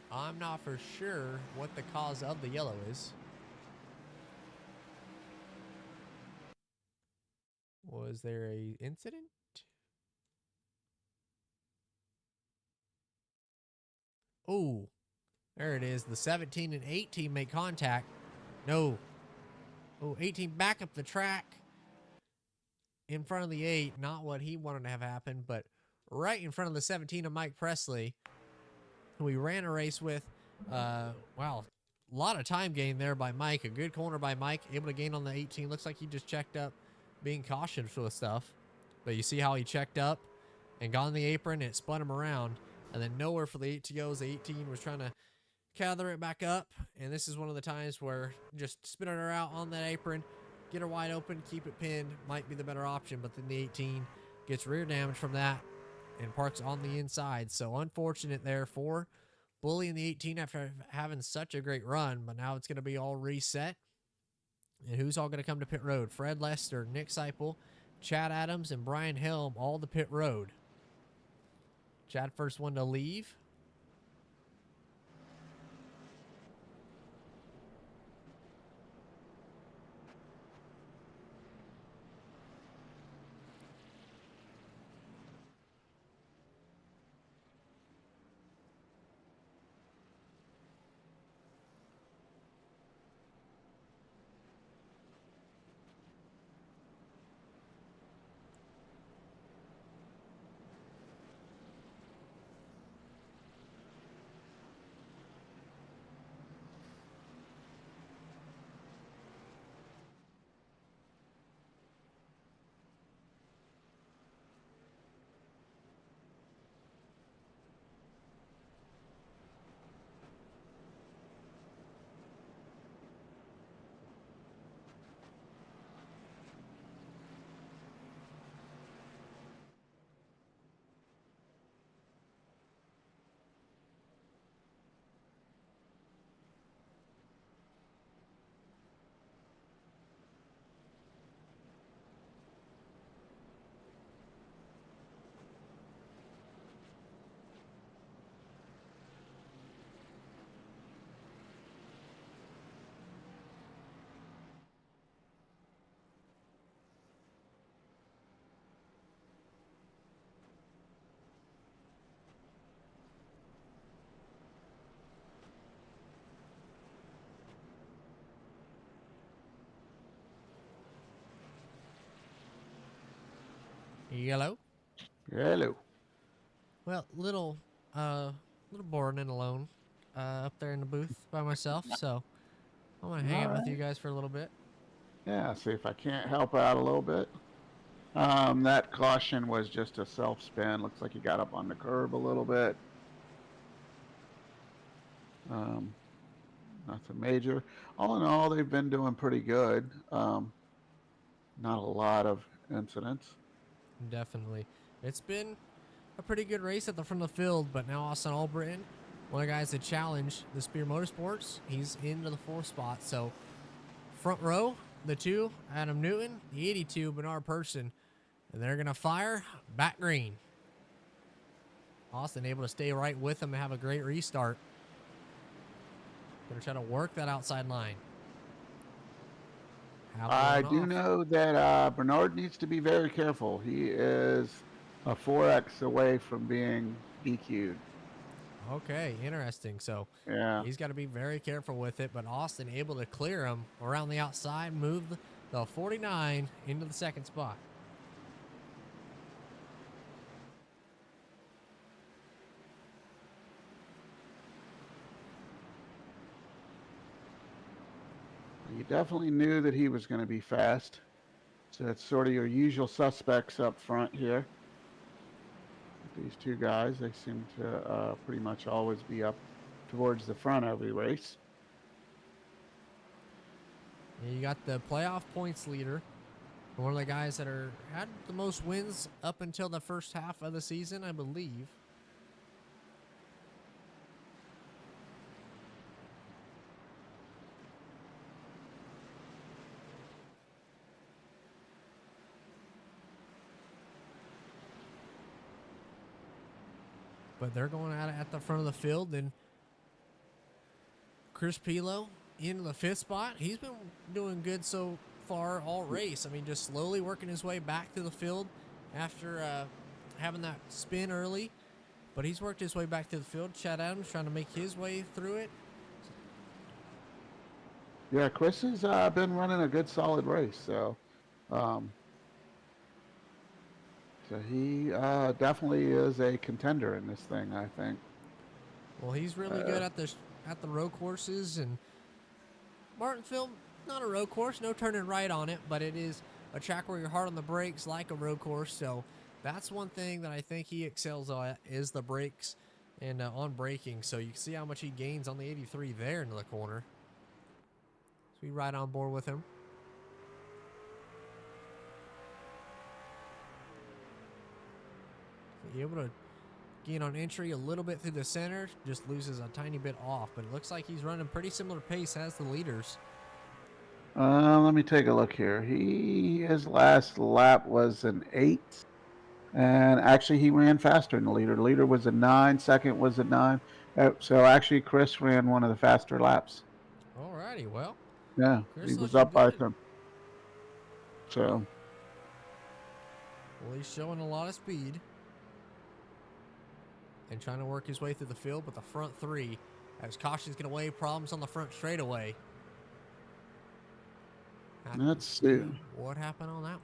I'm not for sure what the cause of the yellow is. Was there a incident? Oh, there it is. The 17 and 18 make contact. No. Oh, 18 back up the track in front of the 8. Not what he wanted to have happen, but right in front of the 17 of Mike Presley, who we ran a race with. Wow, a lot of time gain there by Mike. A good corner by Mike, able to gain on the 18. Looks like he just checked up, being cautious for the stuff. But you see how he checked up and got on the apron, and it spun him around. And then nowhere for the 8 to go as the 18 was trying to gather it back up, and this is one of the times where just spinning her out on that apron, get her wide open, keep it pinned, might be the better option, but then the 18 gets rear damage from that and parks on the inside. So unfortunate there for Bully in the 18 after having such a great run, but now it's going to be all reset. And who's all going to come to pit road? Fred Lester, Nick Seipel, Chad Adams, and Brian Helm all to pit road. Chad first one to leave. Yellow. Hello. Well, little bored and alone, up there in the booth by myself. So I'm gonna hang All out with you right. guys for a little bit. Yeah, see if I can't help out a little bit. That caution was just a self spin. Looks like he got up on the curb a little bit. Um, Nothing major. All in all, they've been doing pretty good. Not a lot of incidents. Definitely, it's been a pretty good race at the front of the field. But now Austin Albritton, one of the guys that challenged the Spear Motorsports, he's into the 4th spot. So front row, the 2, Adam Newton, the 82, Bernard Person, and they're gonna fire back green. Austin able to stay right with them and have a great restart. Gonna try to work that outside line. I Hamilton do off. know that Bernard needs to be very careful. He is a 4X away from being DQ'd. Okay, interesting. So Yeah. he's got to be very careful with it. But Austin able to clear him around the outside, move the 49 into the 2nd spot. You definitely knew that he was going to be fast. So it's sort of your usual suspects up front here. These 2 guys, they seem to pretty much always be up towards the front every race. And you got the playoff points leader, one of the guys that had the most wins up until the first half of the season, I believe. But they're going at it at the front of the field. And Chris Pilo into the 5th spot. He's been doing good so far all race. I mean, just slowly working his way back to the field after having that spin early. But he's worked his way back to the field. Chad Adams trying to make his way through it. Yeah, Chris has been running a good solid race. So he definitely is a contender in this thing, I think. Well, he's really good at the road courses, and Martinsville, not a road course, no turning right on it, but it is a track where you're hard on the brakes like a road course. So that's one thing that I think he excels at is the brakes and on braking. So you can see how much he gains on the 83 there into the corner. So we ride on board with him. So able to gain on entry a little bit through the center, just loses a tiny bit off, but it looks like he's running pretty similar pace as the leaders. Let me take a look here. His last lap was an 8, and actually he ran faster than the leader. The leader was a 9, second was a 9. So actually, Chris ran one of the faster laps. Alrighty, well, Yeah, Chris he was looking up by good. some. So Well, he's showing a lot of speed and trying to work his way through the field, but the front 3, as caution's going to weigh problems on the front straightaway. let's see. What happened on that one?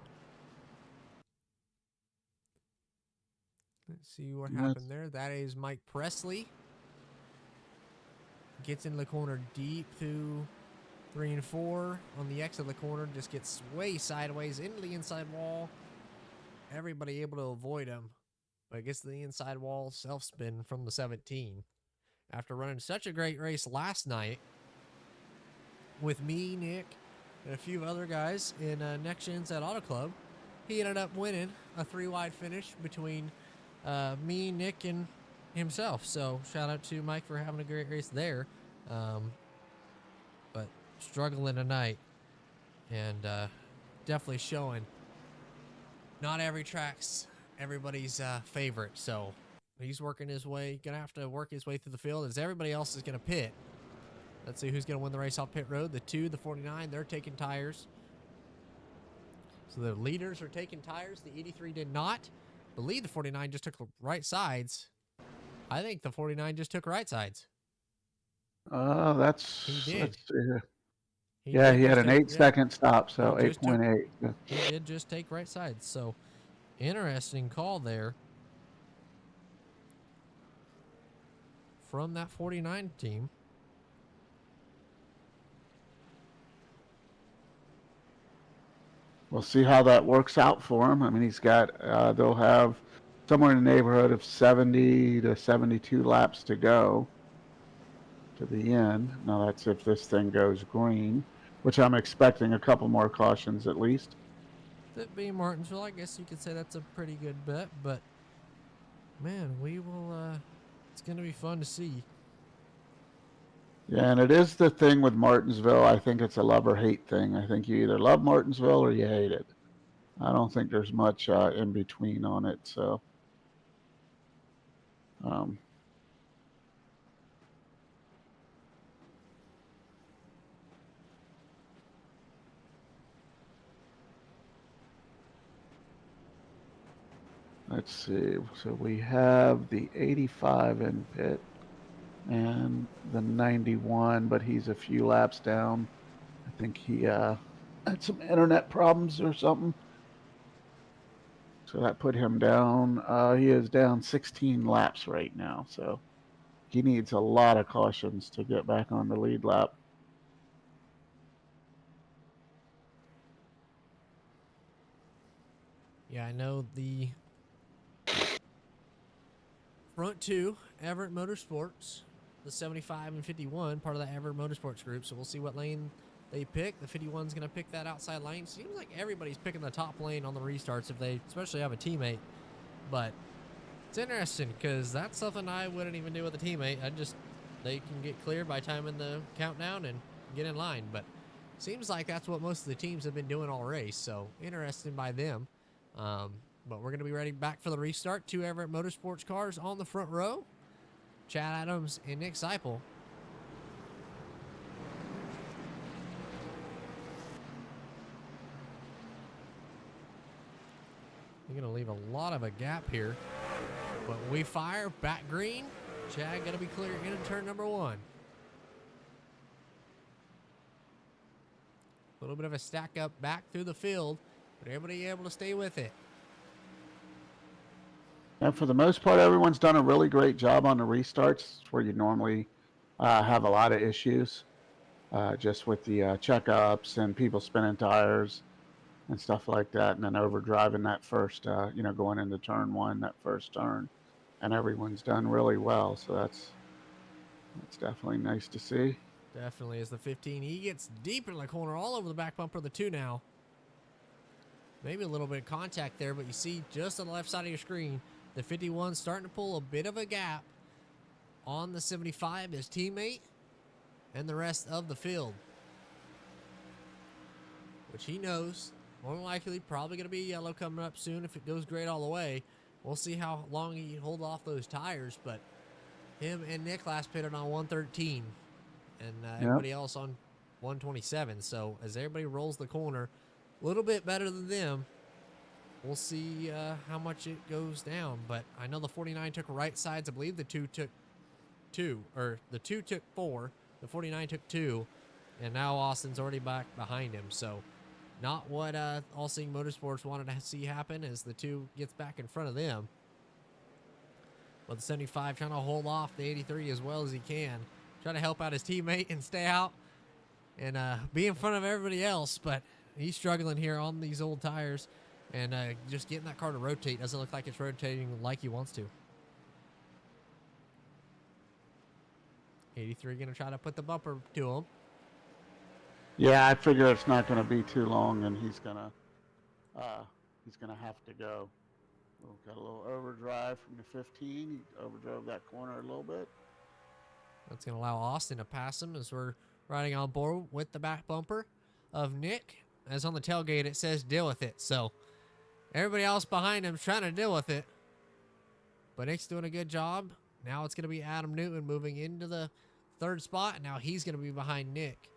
Let's see what happened there. That is Mike Presley. Gets into the corner deep through 3 and 4. On the exit of the corner, just gets way sideways into the inside wall. Everybody able to avoid him. But gets to the inside wall, self-spin from the 17. After running such a great race last night with me, Nick, and a few other guys in Next Gen's at Auto Club, he ended up winning a 3-wide finish between me, Nick, and himself. So shout out to Mike for having a great race there. But struggling tonight, and definitely showing not every track's everybody's favorite. So he's working his way, gonna have to work his way through the field as everybody else is gonna pit. Let's see who's gonna win the race off pit road. The 2, the 49, they're taking tires. So the leaders are taking tires. The 83 did not. I believe the 49 just took right sides. I think the 49 just took right sides. That's He did. Let's see here. He He did had just an take- 8-second stop, so He just took- 8.8. Yeah. He did just take right sides. So interesting call there from that 49 team. We'll see how that works out for him. I mean, he's got, they'll have somewhere in the neighborhood of 70 to 72 laps to go to the end. Now, that's if this thing goes green, which I'm expecting a couple more cautions at least. That being Martinsville, I guess you could say that's a pretty good bet, but man, we will, it's going to be fun to see. Yeah, and it is the thing with Martinsville. I think it's a love or hate thing. I think you either love Martinsville or you hate it. I don't think there's much in between on it. So, um, let's see. So we have the 85 in pit and the 91, but he's a few laps down. I think he had some internet problems or something. So that put him down. He is down 16 laps right now. So he needs a lot of cautions to get back on the lead lap. Yeah, I know the front two, Everett Motorsports, the 75 and 51, part of the Everett Motorsports group. So we'll see what lane they pick. The 51's going to pick that outside lane. Seems like everybody's picking the top lane on the restarts if they especially have a teammate. But it's interesting because that's something I wouldn't even do with a teammate. They can get cleared by timing the countdown and get in line. But seems like that's what most of the teams have been doing all race. So interesting by them. But we're going to be ready back for the restart. Two Everett Motorsports cars on the front row. Chad Adams and Nick Seipel. You're going to leave a lot of a gap here. But we fire, back green. Chad going to be clear into turn number 1. A little bit of a stack up back through the field, but everybody able to stay with it. And for the most part, everyone's done a really great job on the restarts, where you normally have a lot of issues, just with the checkups and people spinning tires and stuff like that, and then overdriving that first, going into turn 1, that first turn, and everyone's done really well. So that's definitely nice to see. Definitely, as the 15, he gets deep in the corner, all over the back bumper of the 2 now. Maybe a little bit of contact there, but you see just on the left side of your screen, the 51 starting to pull a bit of a gap on the 75, his teammate, and the rest of the field. Which he knows, more than likely, probably going to be yellow coming up soon if it goes great all the way. We'll see how long he can hold off those tires, but him and Nick last pitted on 113, and everybody else on 127. So as everybody rolls the corner, a little bit better than them. We'll see how much it goes down. But I know the 49 took right sides. I believe the 2 took 2, or the 2 took 4. The 49 took 2, and now Austin's already back behind him. So not what All Seeing Motorsports wanted to see happen, as the 2 gets back in front of them. But the 75 trying to hold off the 83 as well as he can. Trying to help out his teammate and stay out and be in front of everybody else. But he's struggling here on these old tires. And just getting that car to rotate doesn't look like it's rotating like he wants to. 83 going to try to put the bumper to him. Yeah, I figure it's not going to be too long, and he's gonna have to go. We've got a little overdrive from the 15. He overdrove that corner a little bit. That's going to allow Austin to pass him as we're riding on board with the back bumper of Nick. As on the tailgate, it says deal with it. So everybody else behind him trying to deal with it. But Nick's doing a good job. Now it's going to be Adam Newton moving into the 3rd spot. And now he's going to be behind Nick.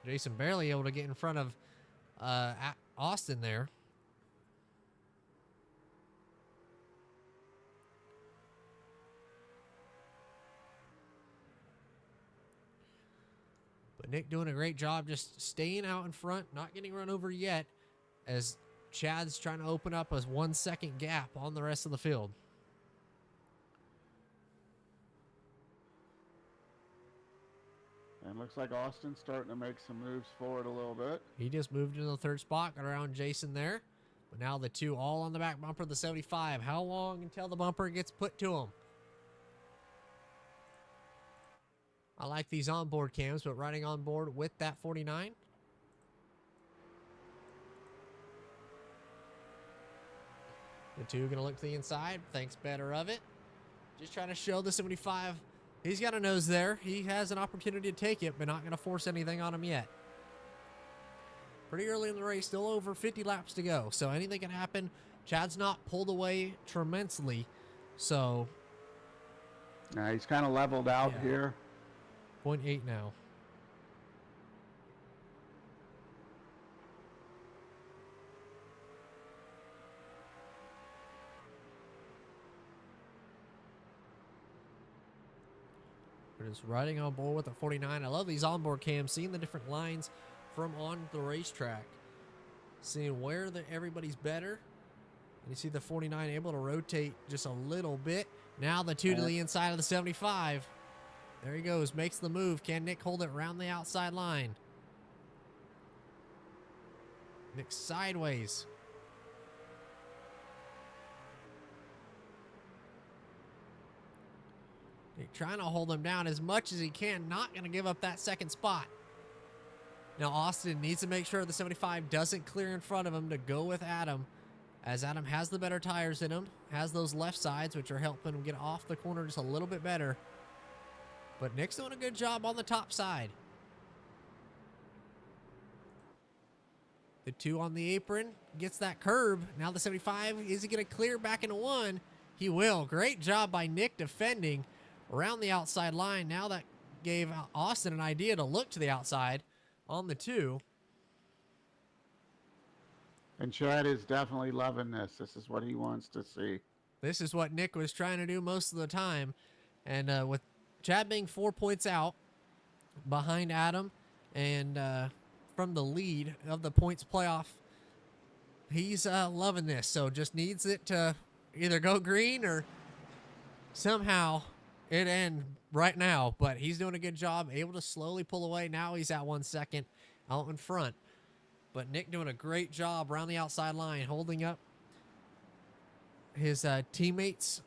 Jason barely able to get in front of Austin there. But Nick doing a great job just staying out in front, not getting run over yet, as Chad's trying to open up a 1 second gap on the rest of the field. And looks like Austin's starting to make some moves forward a little bit. He just moved into the third spot, got around Jason there. But now the two all on the back bumper of the 75. How long until the bumper gets put to him? I like these onboard cams, but riding on board with that 49. The two going to look to the inside. Thinks better of it. Just trying to show the 75. He's got a nose there. He has an opportunity to take it, but not going to force anything on him yet. Pretty early in the race, still over 50 laps to go. So anything can happen. Chad's not pulled away tremendously. So. Now he's kind of leveled out here. 0.8 now. We're just riding on board with the 49. I love these onboard cams, seeing the different lines from on the racetrack, seeing where everybody's better. And you see the 49 able to rotate just a little bit. Now the two to the inside of the 75. There he goes, makes the move. Can Nick hold it around the outside line? Nick sideways. Nick trying to hold him down as much as he can. Not going to give up that second spot. Now Austin needs to make sure the 75 doesn't clear in front of him to go with Adam, as Adam has the better tires in him, has those left sides, which are helping him get off the corner just a little bit better. But Nick's doing a good job on the top side. The two on the apron gets that curb. Now the 75, is he going to clear back into one? He will. Great job by Nick defending around the outside line. Now that gave Austin an idea to look to the outside on the two. And Chad is definitely loving this. This is what he wants to see. This is what Nick was trying to do most of the time. And with Chad being 4 points out behind Adam and from the lead of the points playoff, he's loving this. So just needs it to either go green or somehow it end right now. But he's doing a good job, able to slowly pull away. Now he's at 1 second out in front. But Nick doing a great job around the outside line, holding up his teammates,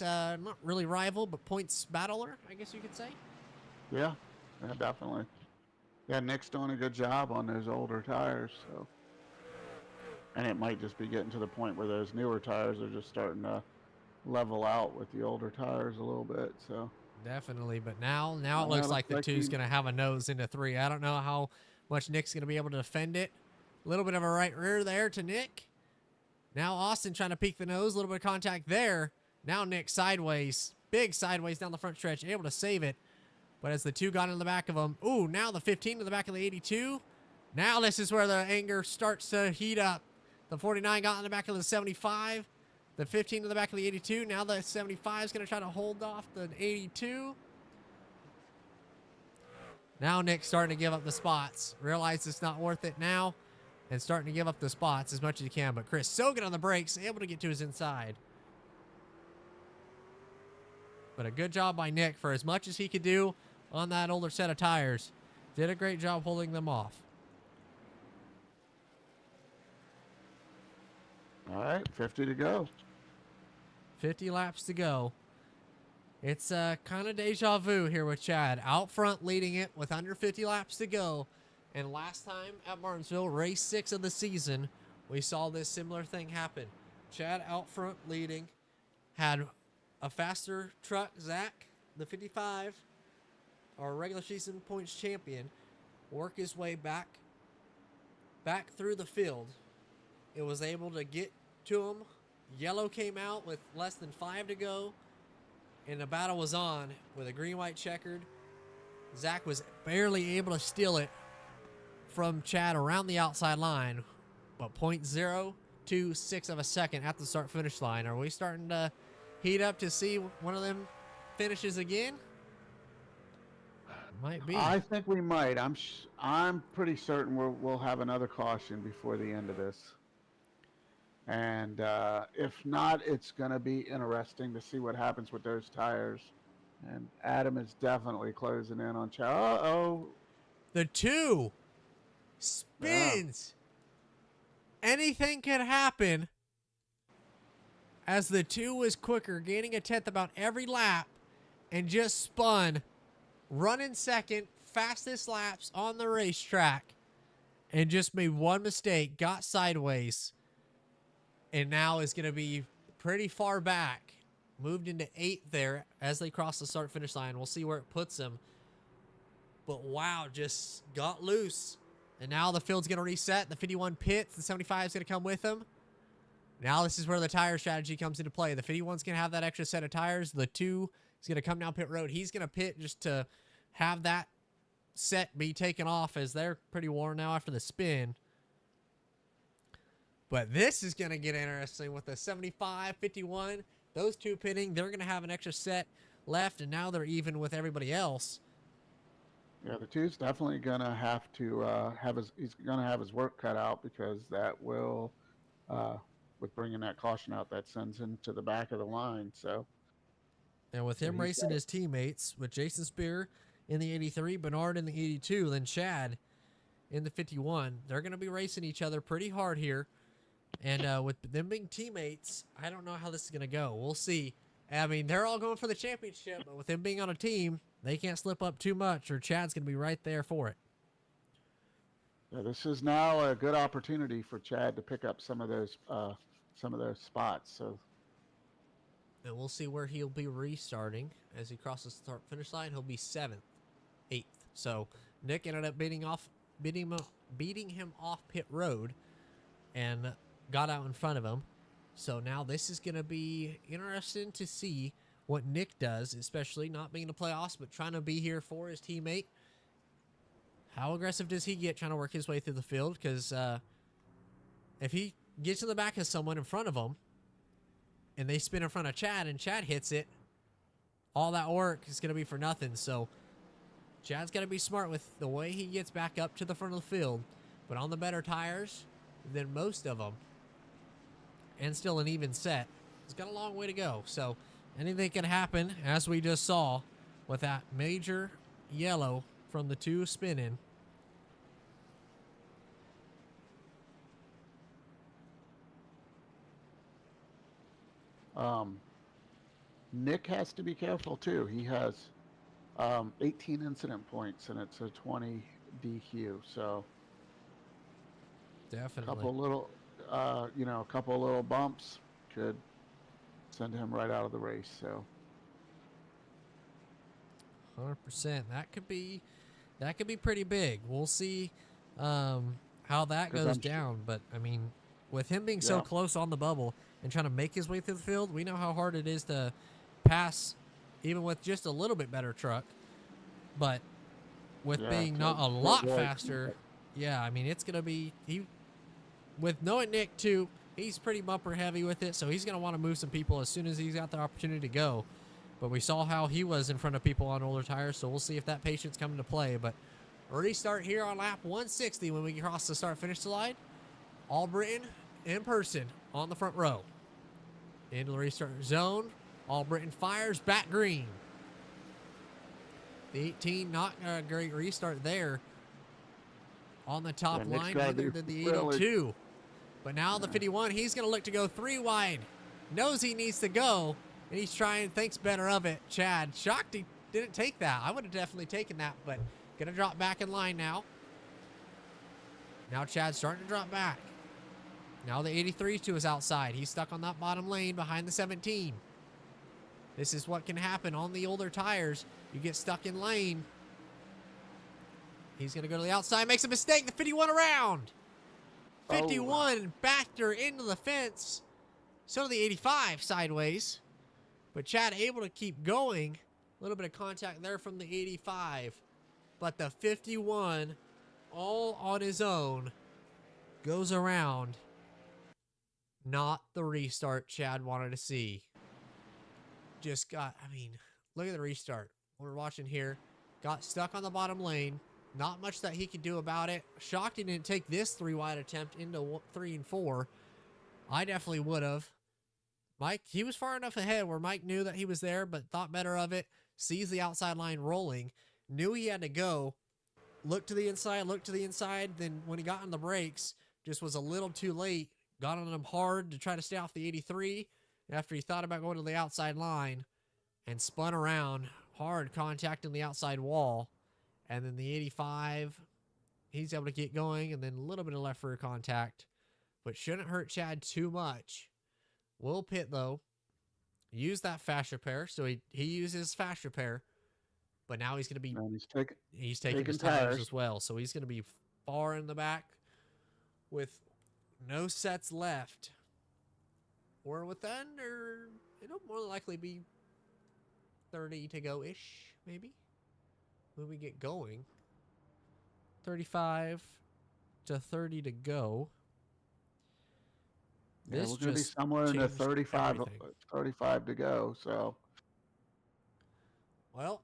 not really rival, but points battler, I guess you could say. Yeah, definitely. Yeah, Nick's doing a good job on those older tires. So, and it might just be getting to the point where those newer tires are just starting to level out with the older tires a little bit. So definitely, but now it looks like the two's going to have a nose into three. I don't know how much Nick's going to be able to defend it. A little bit of a right rear there to Nick. Now Austin trying to peek the nose, a little bit of contact there. Now Nick sideways, big sideways down the front stretch, able to save it. But as the two got in the back of him, ooh, now the 15 to the back of the 82. Now this is where the anger starts to heat up. The 49 got in the back of the 75. The 15 to the back of the 82. Now the 75 is going to try to hold off the 82. Now Nick's starting to give up the spots. Realize it's not worth it now. And starting to give up the spots as much as he can. But Chris so good on the brakes, able to get to his inside. But a good job by Nick for as much as he could do on that older set of tires. Did a great job holding them off. all right, 50 to go. 50 laps to go. It's kind of deja vu here with Chad. Out front leading it with under 50 laps to go. And last time at Martinsville, race 6 of the season, we saw this similar thing happen. Chad out front leading, had a faster truck, Zach, the 55, our regular season points champion, work his way back through the field. It was able to get to him. Yellow came out with less than 5 to go, and the battle was on with a green-white checkered. Zach was barely able to steal it from Chad around the outside line, but 0.026 of a second at the start-finish line. Are we starting to heat up to see one of them finishes again? Might be. I think we might. I'm pretty certain we'll have another caution before the end of this. And if not, it's going to be interesting to see what happens with those tires. And Adam is definitely closing in on Chad. Uh-oh. The 2 Yeah. spins. Anything could happen as the 2 was quicker, gaining a 10th about every lap, and just spun, running second, fastest laps on the racetrack, and just made one mistake, got sideways, and now is going to be pretty far back. Moved into 8th there as they cross the start-finish line. We'll see where it puts them. But wow, just got loose. And now the field's going to reset. The 51 pits. The 75 is going to come with them. Now this is where the tire strategy comes into play. The 51's going to have that extra set of tires. The 2 is going to come down pit road. He's going to pit just to have that set be taken off as they're pretty worn now after the spin. But this is going to get interesting with the 75, 51. Those 2 pitting, they're going to have an extra set left, and now they're even with everybody else. Yeah, the 2's definitely going to have to he's going to have his work cut out, because that will, with bringing that caution out, that sends him to the back of the line. So, And with him racing his teammates, with Jason Spear in the 83, Bernard in the 82, then Chad in the 51, they're going to be racing each other pretty hard here. And with them being teammates, I don't know how this is going to go. We'll see. I mean, they're all going for the championship, but with them being on a team, they can't slip up too much, or Chad's going to be right there for it. yeah, this is now a good opportunity for Chad to pick up some of those spots. So, And we'll see where he'll be restarting as he crosses the start-finish line. He'll be 7th, 8th. So Nick ended up beating him off pit road and got out in front of him. So now this is going to be interesting to see what Nick does, especially not being in the playoffs, but trying to be here for his teammate. How aggressive does he get trying to work his way through the field? Because if he gets to the back of someone in front of him and they spin in front of Chad and Chad hits it, all that work is going to be for nothing. So Chad's got to be smart with the way he gets back up to the front of the field, but on the better tires than most of them, and still an even set. He's got a long way to go. So anything can happen, as we just saw with that major yellow from the 2 spinning. Nick has to be careful too. He has 18 incident points, and it's a 20 DQ. So Definitely. a couple little bumps could send him right out of the race. So 100%. That could be pretty big. We'll see how that goes down. But I mean, with him being so close on the bubble and trying to make his way through the field, we know how hard it is to pass, even with just a little bit better truck. But with being not a lot faster, yeah, I mean, it's gonna be with knowing Nick too. He's pretty bumper heavy with it, so he's going to want to move some people as soon as he's got the opportunity to go. But we saw how he was in front of people on older tires, so we'll see if that patience comes into play. But restart here on lap 160 when we cross the start-finish line. All Britain in person on the front row. Into the restart zone. All Britain fires back green. The 18, not a great restart there on the top line, neither did the 82. But now the 51, he's going to look to go 3 wide. Knows he needs to go, and he's trying, thinks better of it. Chad, shocked he didn't take that. I would have definitely taken that, but going to drop back in line now. Now Chad's starting to drop back. Now the 83 to his outside. He's stuck on that bottom lane behind the 17. This is what can happen on the older tires. You get stuck in lane. He's going to go to the outside, makes a mistake. The 51 around. 51 backed her into the fence. So the 85 sideways. But Chad able to keep going. A little bit of contact there from the 85. But the 51, all on his own, goes around. Not the restart Chad wanted to see. Look at the restart. We're watching here. got stuck on the bottom lane. Not much that he could do about it. Shocked he didn't take this 3 wide attempt into 3 and 4. I definitely would have. Mike, he was far enough ahead where Mike knew that he was there, but thought better of it. Sees the outside line rolling. Knew he had to go. Looked to the inside. Then when he got on the brakes, just was a little too late. Got on him hard to try to stay off the 83 after he thought about going to the outside line and spun around hard, contacting the outside wall. And then the 85, he's able to get going, and then a little bit of left rear contact, but shouldn't hurt Chad too much. Will pit, though. Use that fast repair. So he uses fast repair, but now he's going to be And he's taking his tires as well. So he's going to be far in the back with no sets left. Or with that, or it'll more likely be 30 to go-ish, maybe, when we get going. 35 to 30 to go. Yeah, This we're going to be just somewhere in the changed 35, everything. 35 to go. So, Well,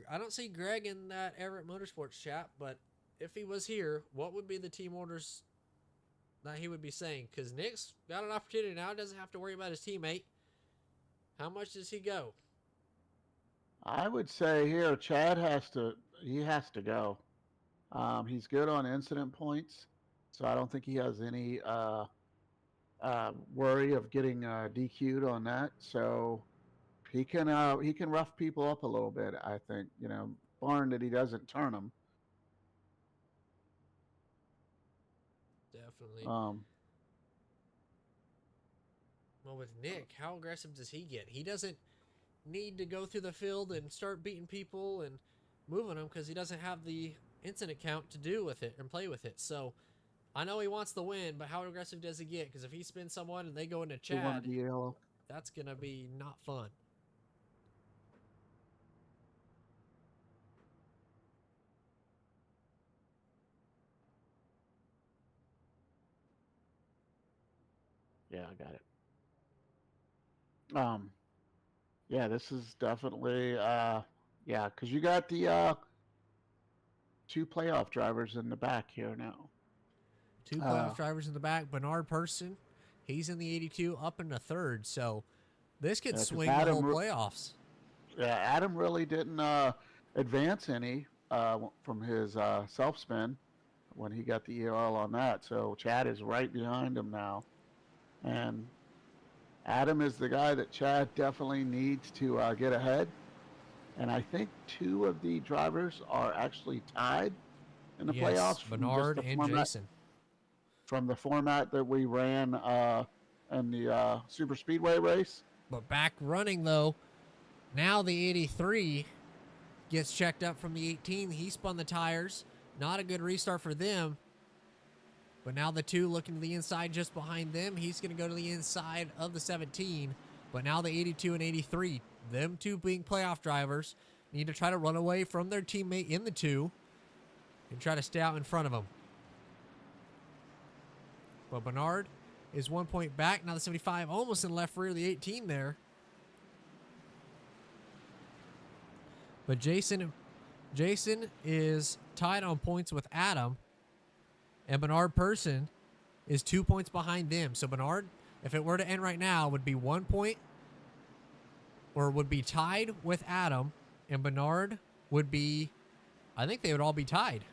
I don't see Greg in that Everett Motorsports chat, but if he was here, what would be the team orders that he would be saying? Because Nick's got an opportunity now. Doesn't have to worry about his teammate. How much does he go? I would say here, Chad has to go. He's good on incident points, so I don't think he has any worry of getting DQ'd on that. So he can rough people up a little bit. I think, barring that he doesn't turn them. Definitely. Um, Well, with Nick, how aggressive does he get? He doesn't need to go through the field and start beating people and moving them because he doesn't have the incident count to do with it and play with it. So I know he wants the win, but how aggressive does he get? Because if he spins someone and they go into he wanted Chad, the yellow. that's going to be not fun. Yeah, I got it. Yeah, this is definitely yeah, because you got the 2 playoff drivers in the back here now. 2 playoff drivers in the back. Bernard Person, he's in the 82, up in the 3rd. So this could swing the whole playoffs. Yeah, Adam really didn't advance any from his self spin when he got the ERL on that. So Chad is right behind him now, and Adam is the guy that Chad definitely needs to get ahead. And I think 2 of the drivers are actually tied in the playoffs. Bernard and Jason. From the format that we ran in the Super Speedway race. But back running, though, now the 83 gets checked up from the 18. He spun the tires. Not a good restart for them. But now the 2 looking to the inside just behind them. He's going to go to the inside of the 17. But now the 82 and 83, them 2 being playoff drivers, need to try to run away from their teammate in the 2 and try to stay out in front of them. But Bernard is 1 point back. Now the 75 almost in left rear of the 18 there. But Jason is tied on points with Adam. And Bernard Person is 2 points behind them. So Bernard, if it were to end right now, would be 1 point, or would be tied with Adam. And Bernard would be, I think they would all be tied.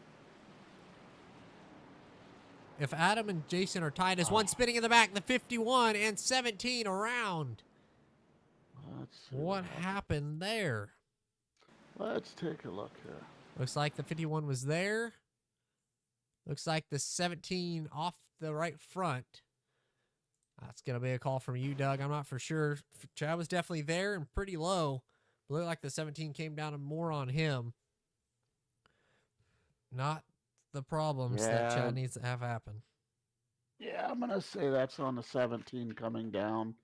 If Adam and Jason are tied as one spinning in the back, the 51 and 17 around. What happened there? Let's take a look here. Looks like the 51 was there. Looks like the 17 off the right front. That's going to be a call from you, Doug. I'm not for sure. Chad was definitely there and pretty low. But looked like the 17 came down and more on him. Not the problems that Chad needs to have happen. Yeah, I'm going to say that's on the 17 coming down.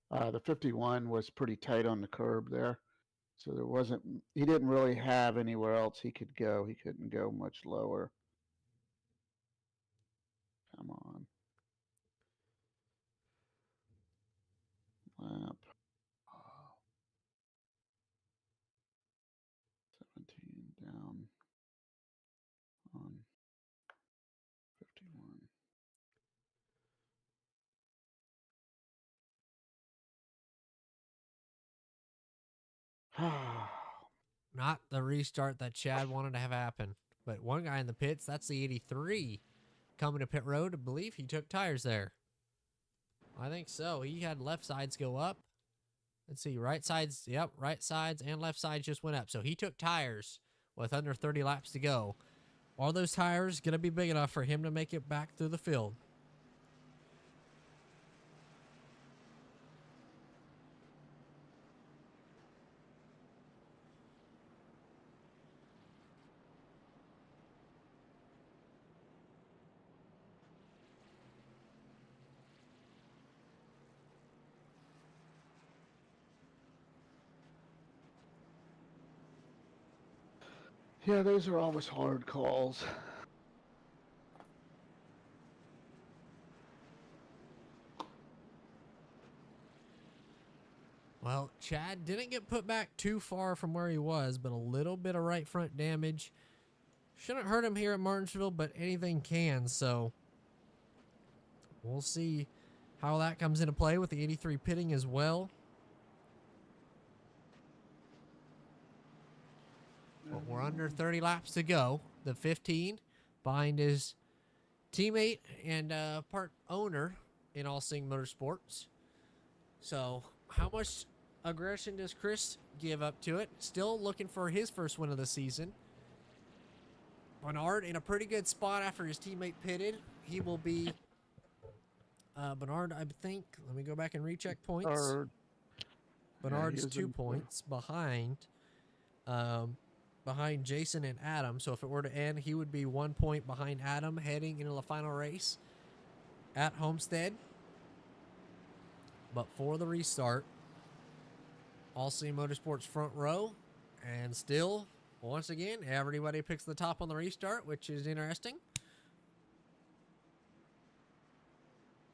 The 51 was pretty tight on the curb there. So he didn't really have anywhere else he could go. He couldn't go much lower. Come on. Lap. Not the restart that Chad wanted to have happen. But one guy in the pits, that's the 83, coming to pit road. I believe he took tires there. I think so. He had left sides go up. Let's see, right sides, yep, right sides and left sides just went up. So he took tires with under 30 laps to go. Are those tires going to be big enough for him to make it back through the field? Yeah, those are always hard calls. Well, Chad didn't get put back too far from where he was, but a little bit of right front damage. Shouldn't hurt him here at Martinsville, but anything can, so we'll see how that comes into play with the 83 pitting as well. But we're under 30 laps to go. The 15 behind his teammate and part owner in All Sing Motorsports. So how much aggression does Chris give up to it? Still looking for his first win of the season. Bernard in a pretty good spot after his teammate pitted. He will be Bernard, I think. Let me go back and recheck points. Third. Bernard's he is 2 in points behind Jason and Adam. So if it were to end, he would be 1 point behind Adam heading into the final race at Homestead. But for the restart, All Sing Motorsports front row, and still, once again, everybody picks the top on the restart, which is interesting.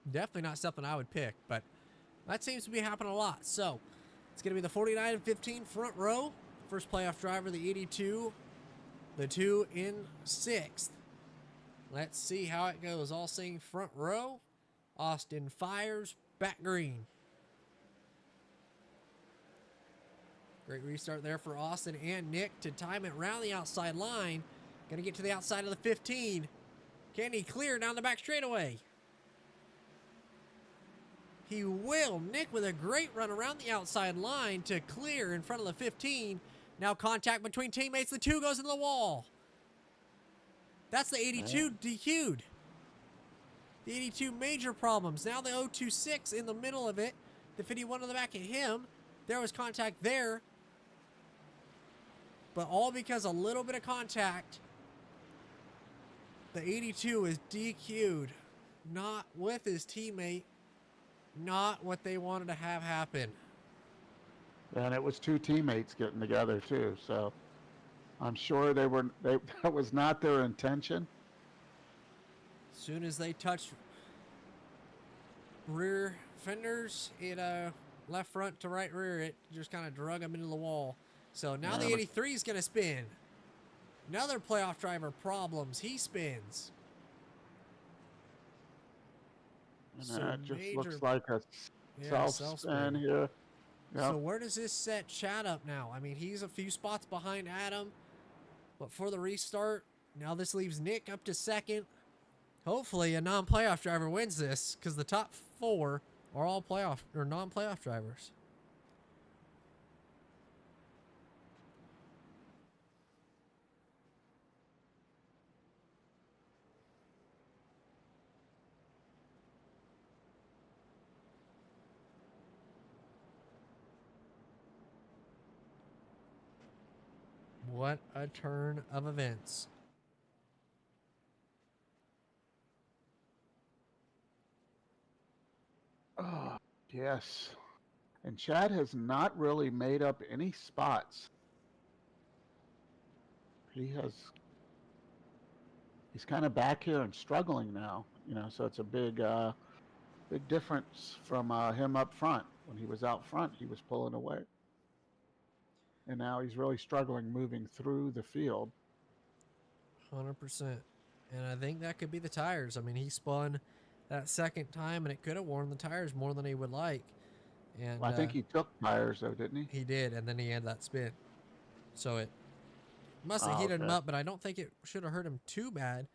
Definitely not something I would pick, but that seems to be happening a lot. So it's going to be the 49 and 15 front row. First playoff driver, the 82, the 2 in 6th. Let's see how it goes. All Sing front row. Austin fires back green. Great restart there for Austin and Nick to time it around the outside line. Going to get to the outside of the 15. Can he clear down the back straightaway? He will. Nick with a great run around the outside line to clear in front of the 15. Now contact between teammates. The 2 goes into the wall. That's the 82 DQ'd. The 82 major problems. Now the 026 in the middle of it. The 51 on the back of him. There was contact there. But all because a little bit of contact. The 82 is DQ'd. Not with his teammate. Not what they wanted to have happen. And it was 2 teammates getting together too, so I'm sure that was not their intention. As soon as they touched rear fenders, it left front to right rear, it just kind of drug them into the wall. So now the 83 is going to spin. Another playoff driver problems. He spins. And So that just major- looks like a Yeah, self-spin here. Yep. So where does this set Chad up now? I mean, he's a few spots behind Adam. But for the restart, now this leaves Nick up to second. Hopefully a non-playoff driver wins this, because the top 4 are all playoff or non-playoff drivers. What a turn of events. Oh, yes. And Chad has not really made up any spots. He's kind of back here and struggling now, so it's a big difference from him up front. When he was out front, he was pulling away. And now he's really struggling moving through the field. 100%. And I think that could be the tires. I mean, he spun that second time, and it could have worn the tires more than he would like. And Well, I think he took tires, though, didn't he? he did, and then he had that spin. So it must have Oh, heated him okay. up, but I don't think it should have hurt him too bad.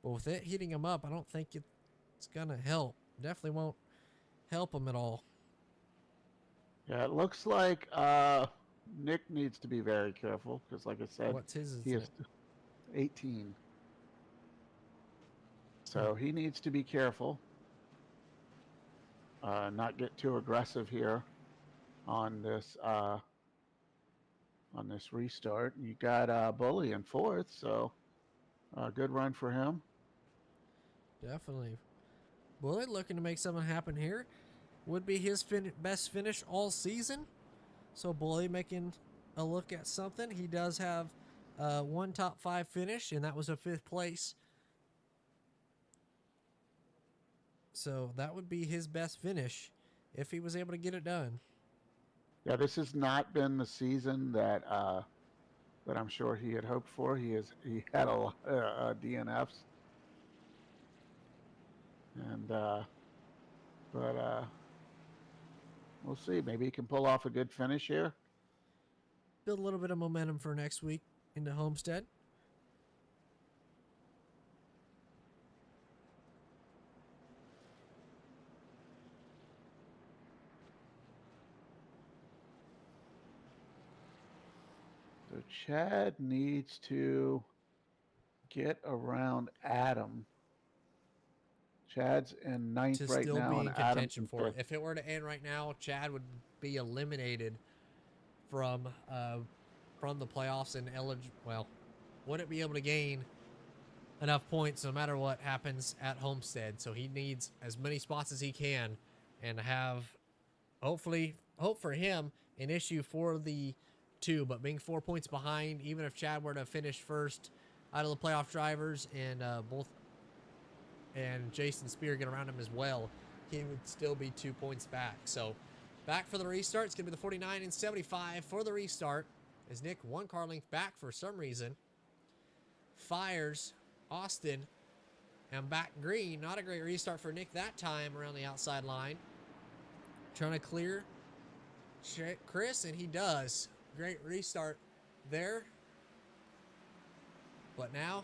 But with it heating him up, I don't think it's going to help. Definitely won't help him at all. Yeah, it looks like Nick needs to be very careful because, like I said, What's his, he isn't is it? 18. So he needs to be careful, not get too aggressive here on this restart. You got Bully in fourth, so good run for him. Definitely. Bullet looking to make something happen here. Would be his best finish all season. So Bully making a look at something. He does have one top 5 finish, and that was a 5th place. So that would be his best finish if he was able to get it done. Yeah, this has not been the season that I'm sure he had hoped for. He had a lot of DNFs, and but we'll see. Maybe he can pull off a good finish here. Build a little bit of momentum for next week into Homestead. So Chad needs to get around Adam. Chad's in ninth To right still now, be and in Adam's contention in for it. fifth. If it were to end right now, Chad would be eliminated from the playoffs and wouldn't be able to gain enough points no matter what happens at Homestead. So he needs as many spots as he can and have hopefully hope for him an issue for the 2, but being 4 points behind, even if Chad were to finish first out of the playoff drivers and Jason Spear get around him as well, he would still be 2 points back. So back for the restart. It's going to be the 49 and 75 for the restart as Nick 1 car length back for some reason. Fires Austin and back green. Not a great restart for Nick that time around the outside line. Trying to clear Chris, and he does. Great restart there. But now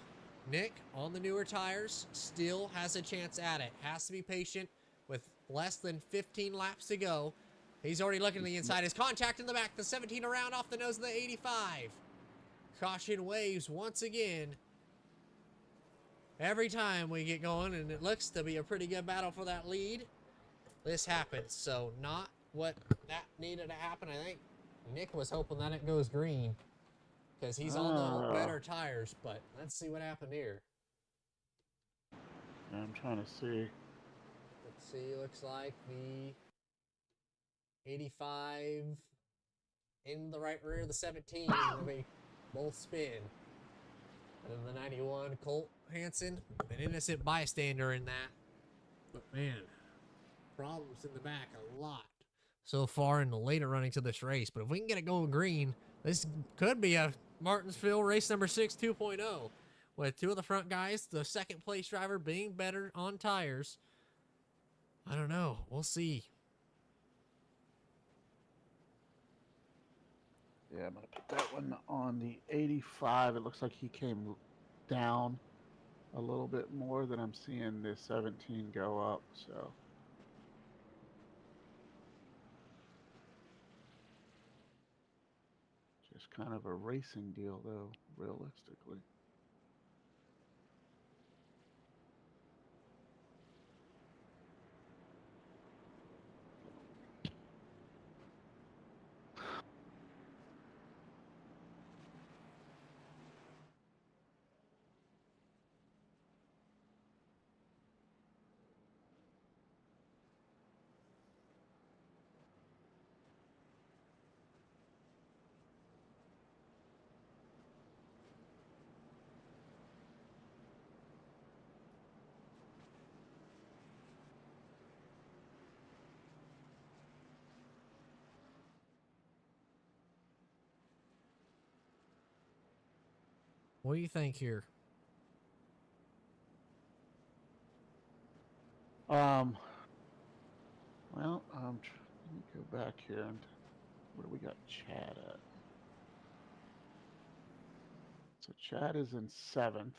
Nick on the newer tires still has a chance at it. Has to be patient with less than 15 laps to go. He's already looking to the inside. His contact in the back. The 17 around off the nose of the 85. Caution waves once again. Every time we get going, and it looks to be a pretty good battle for that lead, this happens. So not what that needed to happen. I think Nick was hoping that it goes green because he's on the better tires, but let's see what happened here. I'm trying to see. Let's see, looks like the 85 in the right rear of the 17. They both spin. And then the 91, Colt Hansen, an innocent bystander in that. But man, problems in the back a lot so far in the later runnings of this race. But if we can get it going green, this could be a Martinsville race number 6 2.0 with 2 of the front guys, the second place driver being better on tires. I don't know. We'll see. Yeah, I'm going to put that one on the 85. It looks like he came down a little bit more than I'm seeing the 17 go up. So just kind of a racing deal, though, realistically. What do you think here? Well, let me go back here and where do we got Chad at? So Chad is in 7th.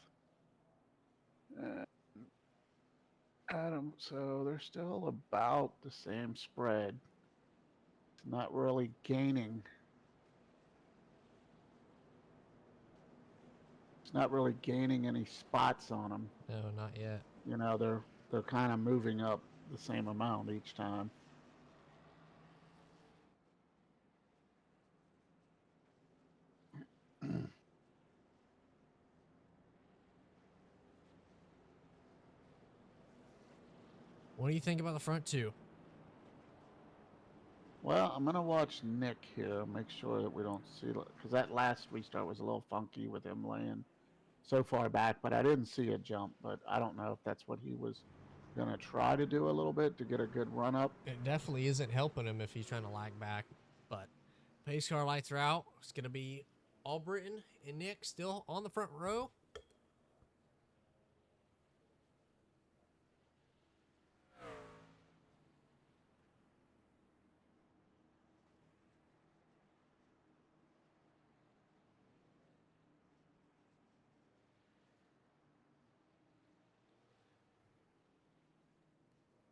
Adam, so they're still about the same spread. It's not really gaining. It's not really gaining any spots on them. No, not yet. You know, they're kind of moving up the same amount each time. What do you think about the front two? Well, I'm gonna watch Nick here, make sure that we don't see, because that last restart was a little funky with him laying so far back, but I didn't see a jump. But I don't know if that's what he was gonna try to do a little bit to get a good run up. It definitely isn't helping him if he's trying to lag back. But pace car lights are out. It's going to be Albritton and Nick still on the front row.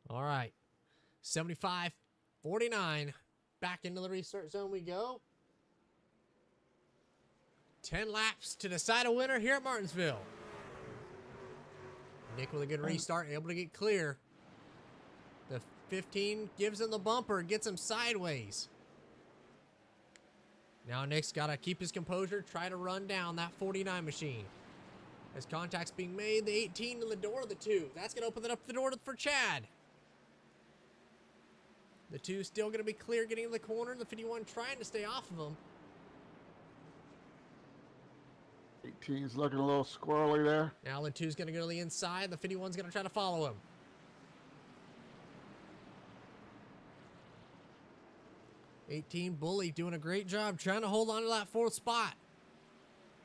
All right. 75-49. Back into the restart zone we go. 10 laps to decide a winner here at Martinsville. Nick with a good restart, able to get clear. The 15 gives him the bumper, gets him sideways. Now Nick's got to keep his composure, try to run down that 49 machine. As contact's being made, the 18 in the door of the 2. That's going to open up the door for Chad. The 2 still going to be clear, getting in the corner. The 51 trying to stay off of him. 18's looking a little squirrely there. Now the 2's going to go to the inside. The 51's going to try to follow him. Bully doing a great job trying to hold on to that 4th spot.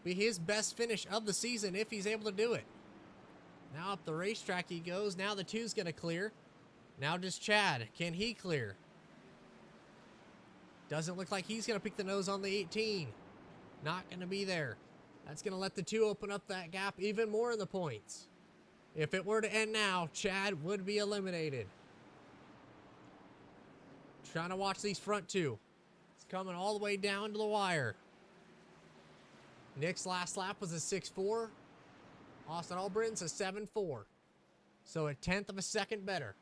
Be his best finish of the season if he's able to do it. Now up the racetrack he goes. Now the 2's going to clear. Now just Chad. Can he clear? Doesn't look like he's going to pick the nose on the 18. Not going to be there. That's going to let the 2 open up that gap even more in the points. If it were to end now, Chad would be eliminated. Trying to watch these front 2. It's coming all the way down to the wire. Nick's last lap was a 6.4. Austin Albritton's a 7.4. So a 1/10 of a second better.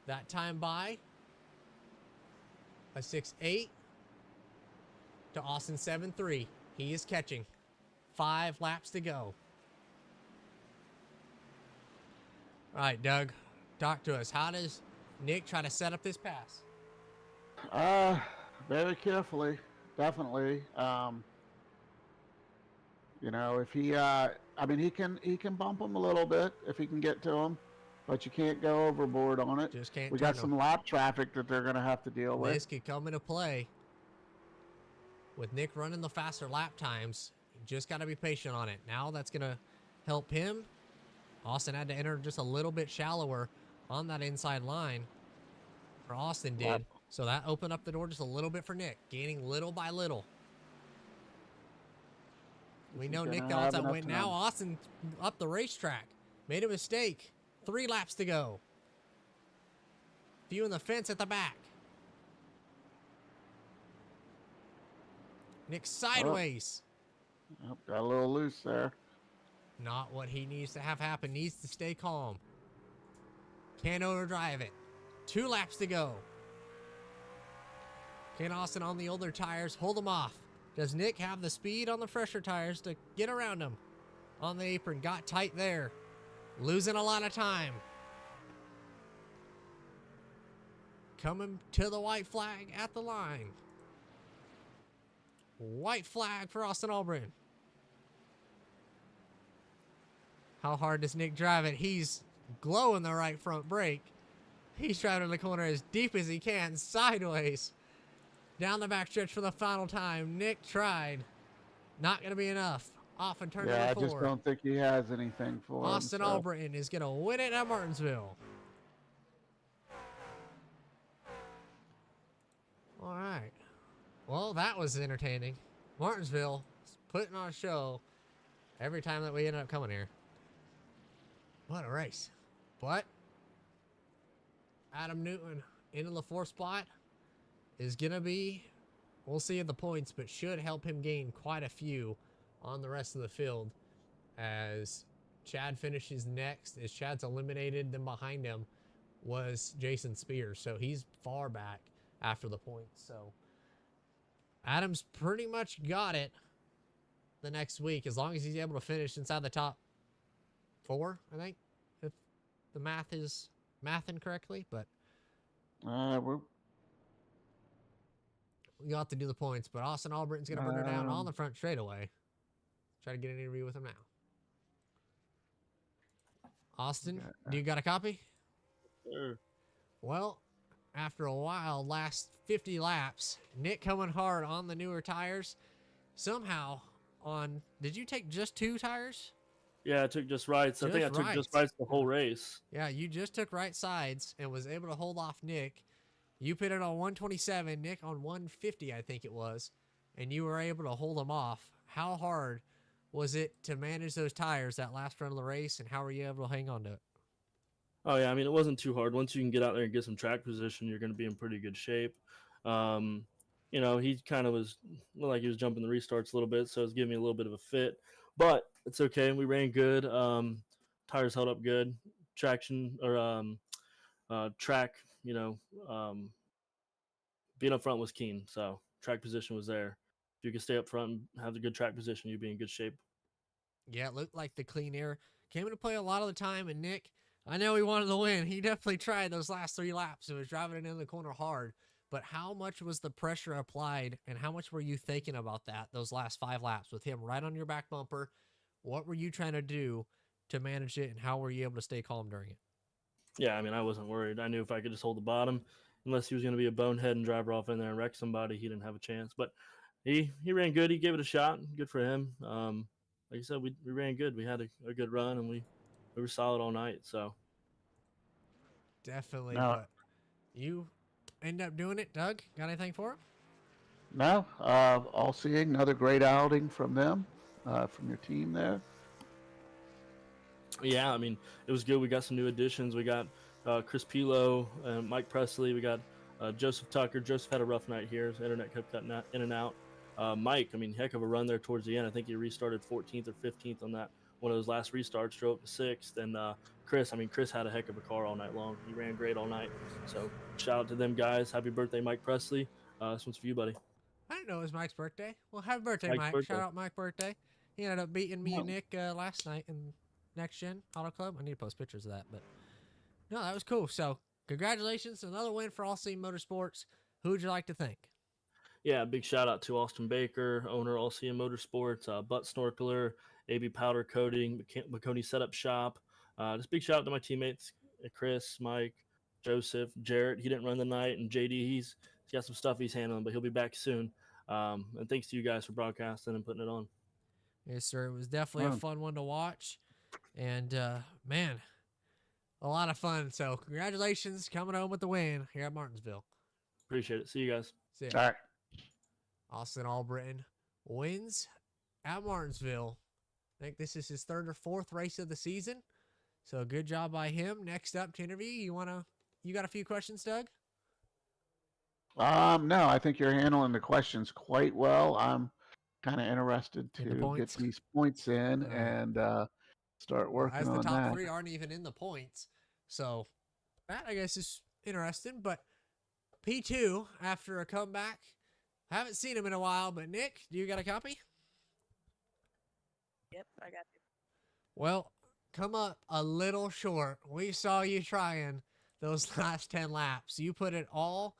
That time by a 6.8 to Austin 7.3. He is catching. 5 laps to go. All right, Doug, talk to us. How does Nick try to set up this pass? Very carefully, definitely. You know, if he, I mean, he can bump him a little bit if he can get to him, but you can't go overboard on it. Just can't. We got some lap traffic that they're going to have to deal with. This could come into play. With Nick running the faster lap times, you just got to be patient on it. Now that's going to help him. Austin had to enter just a little bit shallower on that inside line. Or Austin did. So that opened up the door just a little bit for Nick, gaining little by little. We know Nick got that win. Now Austin up the racetrack. Made a mistake. 3 laps to go. Viewing the fence at the back. Nick sideways. Oh, got a little loose there. Not what he needs to have happen. Needs to stay calm. Can't overdrive it. 2 laps to go. Can Austin on the older tires hold him off? Does Nick have the speed on the fresher tires to get around him? On the apron, got tight there. Losing a lot of time. Coming to the white flag at the line. White flag for Austin Albritton. How hard does Nick drive it? He's glowing the right front brake. He's driving in the corner as deep as he can, sideways. Down the backstretch for the final time. Nick tried. Not going to be enough. Off and turn number 4. I just don't think he has anything for Austin him. Albritton is going to win it at Martinsville. All right. Well, that was entertaining. Martinsville putting on a show every time that we ended up coming here. What a race. But Adam Newton into the 4th spot is going to be, we'll see in the points, but should help him gain quite a few on the rest of the field as Chad finishes next. As Chad's eliminated, then behind him was Jason Spears. So he's far back after the points. So Adam's pretty much got it the next week as long as he's able to finish inside the top 4, I think, if the math is mathing correctly. But We're you'll have to do the points. But Austin Albritton's going to burn her down on the front straightaway. Try to get an interview with him now. Austin, do you got a copy? Sure. Well, after a while, last 50 laps, Nick coming hard on the newer tires. Somehow on, did you take just 2 tires? Yeah, I took just rights. I think I took just rights the whole race. Yeah, you just took right sides and was able to hold off Nick. You pitted on 127, Nick on 150, I think it was, and you were able to hold him off. How hard was it to manage those tires that last run of the race, and how were you able to hang on to it? Oh yeah, I mean it wasn't too hard. Once you can get out there and get some track position, you're going to be in pretty good shape. You know, he kind of was like he was jumping the restarts a little bit, so it was giving me a little bit of a fit. But it's okay. We ran good. Tires held up good. Traction or track, you know, being up front was keen. So track position was there. If you can stay up front and have a good track position, you'd be in good shape. Yeah, it looked like the clean air came into play a lot of the time. And Nick, I know he wanted to win. He definitely tried those last 3 laps. It was driving it in the corner hard. But how much was the pressure applied, and how much were you thinking about that, those last 5 laps with him right on your back bumper? What were you trying to do to manage it, and how were you able to stay calm during it? Yeah, I mean, I wasn't worried. I knew if I could just hold the bottom, unless he was going to be a bonehead and drive her off in there and wreck somebody, he didn't have a chance. But he ran good. He gave it a shot. Good for him. Like I said, we ran good. We had a good run, and we were solid all night. So Definitely, No. but you end up doing it. Doug, got anything for him? No, all seeing another great outing from them, from your team there. yeah, I mean, it was good. We got some new additions. We got Chris Pilo and Mike Presley. We got Joseph Tucker. Joseph had a rough night here. His internet kept cutting out, in and out. Mike, I mean, heck of a run there towards the end. I think he restarted 14th or 15th on that one of those last restarts, drove up to 6th. And Chris, I mean, Chris had a heck of a car all night long. He ran great all night. So shout out to them guys. Happy birthday, Mike Presley. This one's for you, buddy. I didn't know it was Mike's birthday. Well, happy birthday, Mike's Mike. birthday. Shout out Mike's birthday. He ended up beating me and Well- Nick last night in Next Gen Auto Club. I need to post pictures of that, but no, that was cool. So congratulations. Another win for All Scene Motorsports. Who would you like to thank? Yeah, big shout out to Austin Baker, owner All CM Motorsports, Butt Snorkeler, AB Powder Coating, McConey Setup Shop. Just big shout out to my teammates, Chris, Mike, Joseph, Jarrett. He didn't run the night, and JD, he's got some stuff he's handling, but he'll be back soon. And thanks to you guys for broadcasting and putting it on. Yes, sir. It was definitely a Wow. fun one to watch. And, man, a lot of fun. So congratulations coming home with the win here at Martinsville. Appreciate it. See you guys. See ya. All right. Austin Albritton wins at Martinsville. I think this is his 3rd or 4th race of the season. So good job by him. Next up to interview, you got a few questions, Doug? No, I think you're handling the questions quite well. I'm kind of interested In the to get points? these points in All right. and start working As the on top that. 3 aren't even in the points. So that, I guess, is interesting. But P2, after a comeback, haven't seen him in a while. But Nick, do you got a copy? Yep, I got you. Well, come up a little short. We saw you trying those last 10 laps. You put it all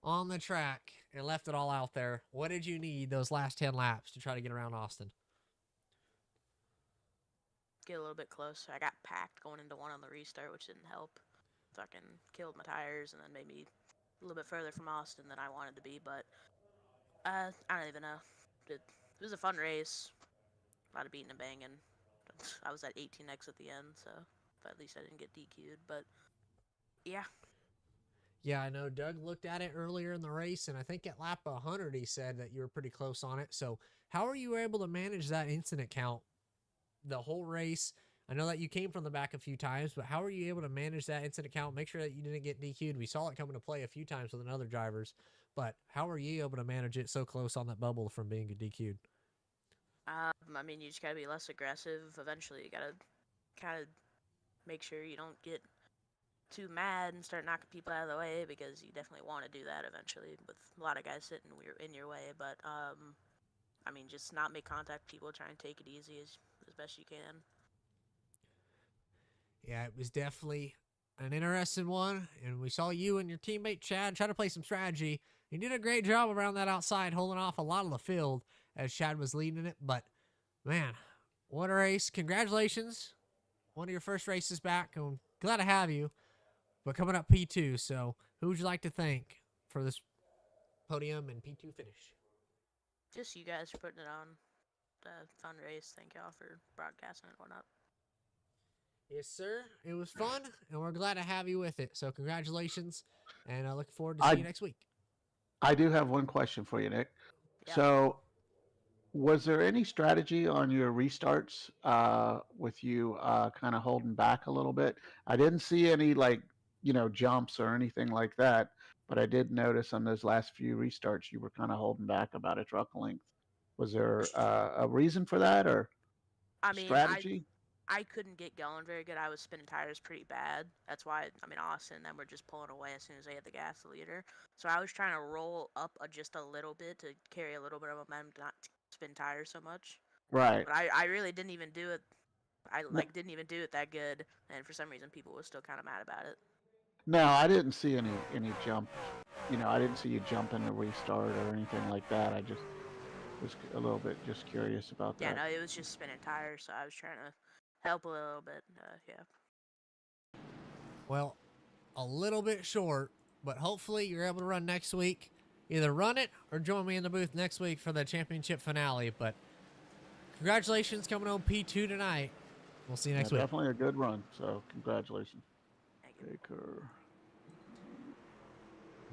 on the track and left it all out there. What did you need those last 10 laps to try to get around Austin? Get a little bit close. I got packed going into one on the restart, which didn't help. Fucking killed my tires and then made me a little bit further from Austin than I wanted to be. But I don't even know. It was a fun race. A lot of beating and banging. I was at 18x at the end, so at least I didn't get DQ'd. But yeah, Yeah, I know Doug looked at it earlier in the race, and I think at lap 100 he said that you were pretty close on it. So, how are you able to manage that incident count the whole race? I know that you came from the back a few times, but how are you able to manage that incident count? Make sure that you didn't get DQ'd. We saw it come into play a few times with other drivers, but how are you able to manage it so close on that bubble from being DQ'd? I mean, you just gotta be less aggressive. Eventually, you gotta kind of make sure you don't get too mad and start knocking people out of the way, because you definitely want to do that eventually with a lot of guys sitting in your way. But I mean, just not make contact with people. Try and take it easy as best you can. Yeah, it was definitely an interesting one, and we saw you and your teammate Chad try to play some strategy. You did a great job around that outside, holding off a lot of the field as Chad was leading it. But man, what a race! Congratulations, one of your first races back. I'm glad to have you. But coming up P2, so who would you like to thank for this podium and P2 finish? Just you guys for putting it on. Fun race. Thank y'all for broadcasting it and whatnot. Yes, sir. It was fun, and we're glad to have you with it. So congratulations, and I look forward to seeing I you next week. I do have one question for you, Nick. Yep. So, was there any strategy on your restarts with you kind of holding back a little bit? I didn't see any like jumps or anything like that, but I did notice on those last few restarts you were kind of holding back about a truck length. Was there a reason for that or I mean, strategy? I couldn't get going very good. I was spinning tires pretty bad. That's why, I mean, Austin and them were just pulling away as soon as they hit the gas leader. So I was trying to roll up just a little bit to carry a little bit of momentum, not to spin tires so much. Right. But I really didn't even do it. I No, didn't even do it that good, and for some reason people were still kind of mad about it. no, I didn't see any jumps. I didn't see you jump in the restart or anything like that. I just was a little bit just curious about Yeah, that. no, it was just spinning tires, so I was trying to help a little bit. Yeah. Well, a little bit short, but hopefully you're able to run next week. Either run it or join me in the booth next week for the championship finale. But congratulations coming home P2 tonight. We'll see you Yeah, next week. definitely a good run. So congratulations, Thank you. Baker.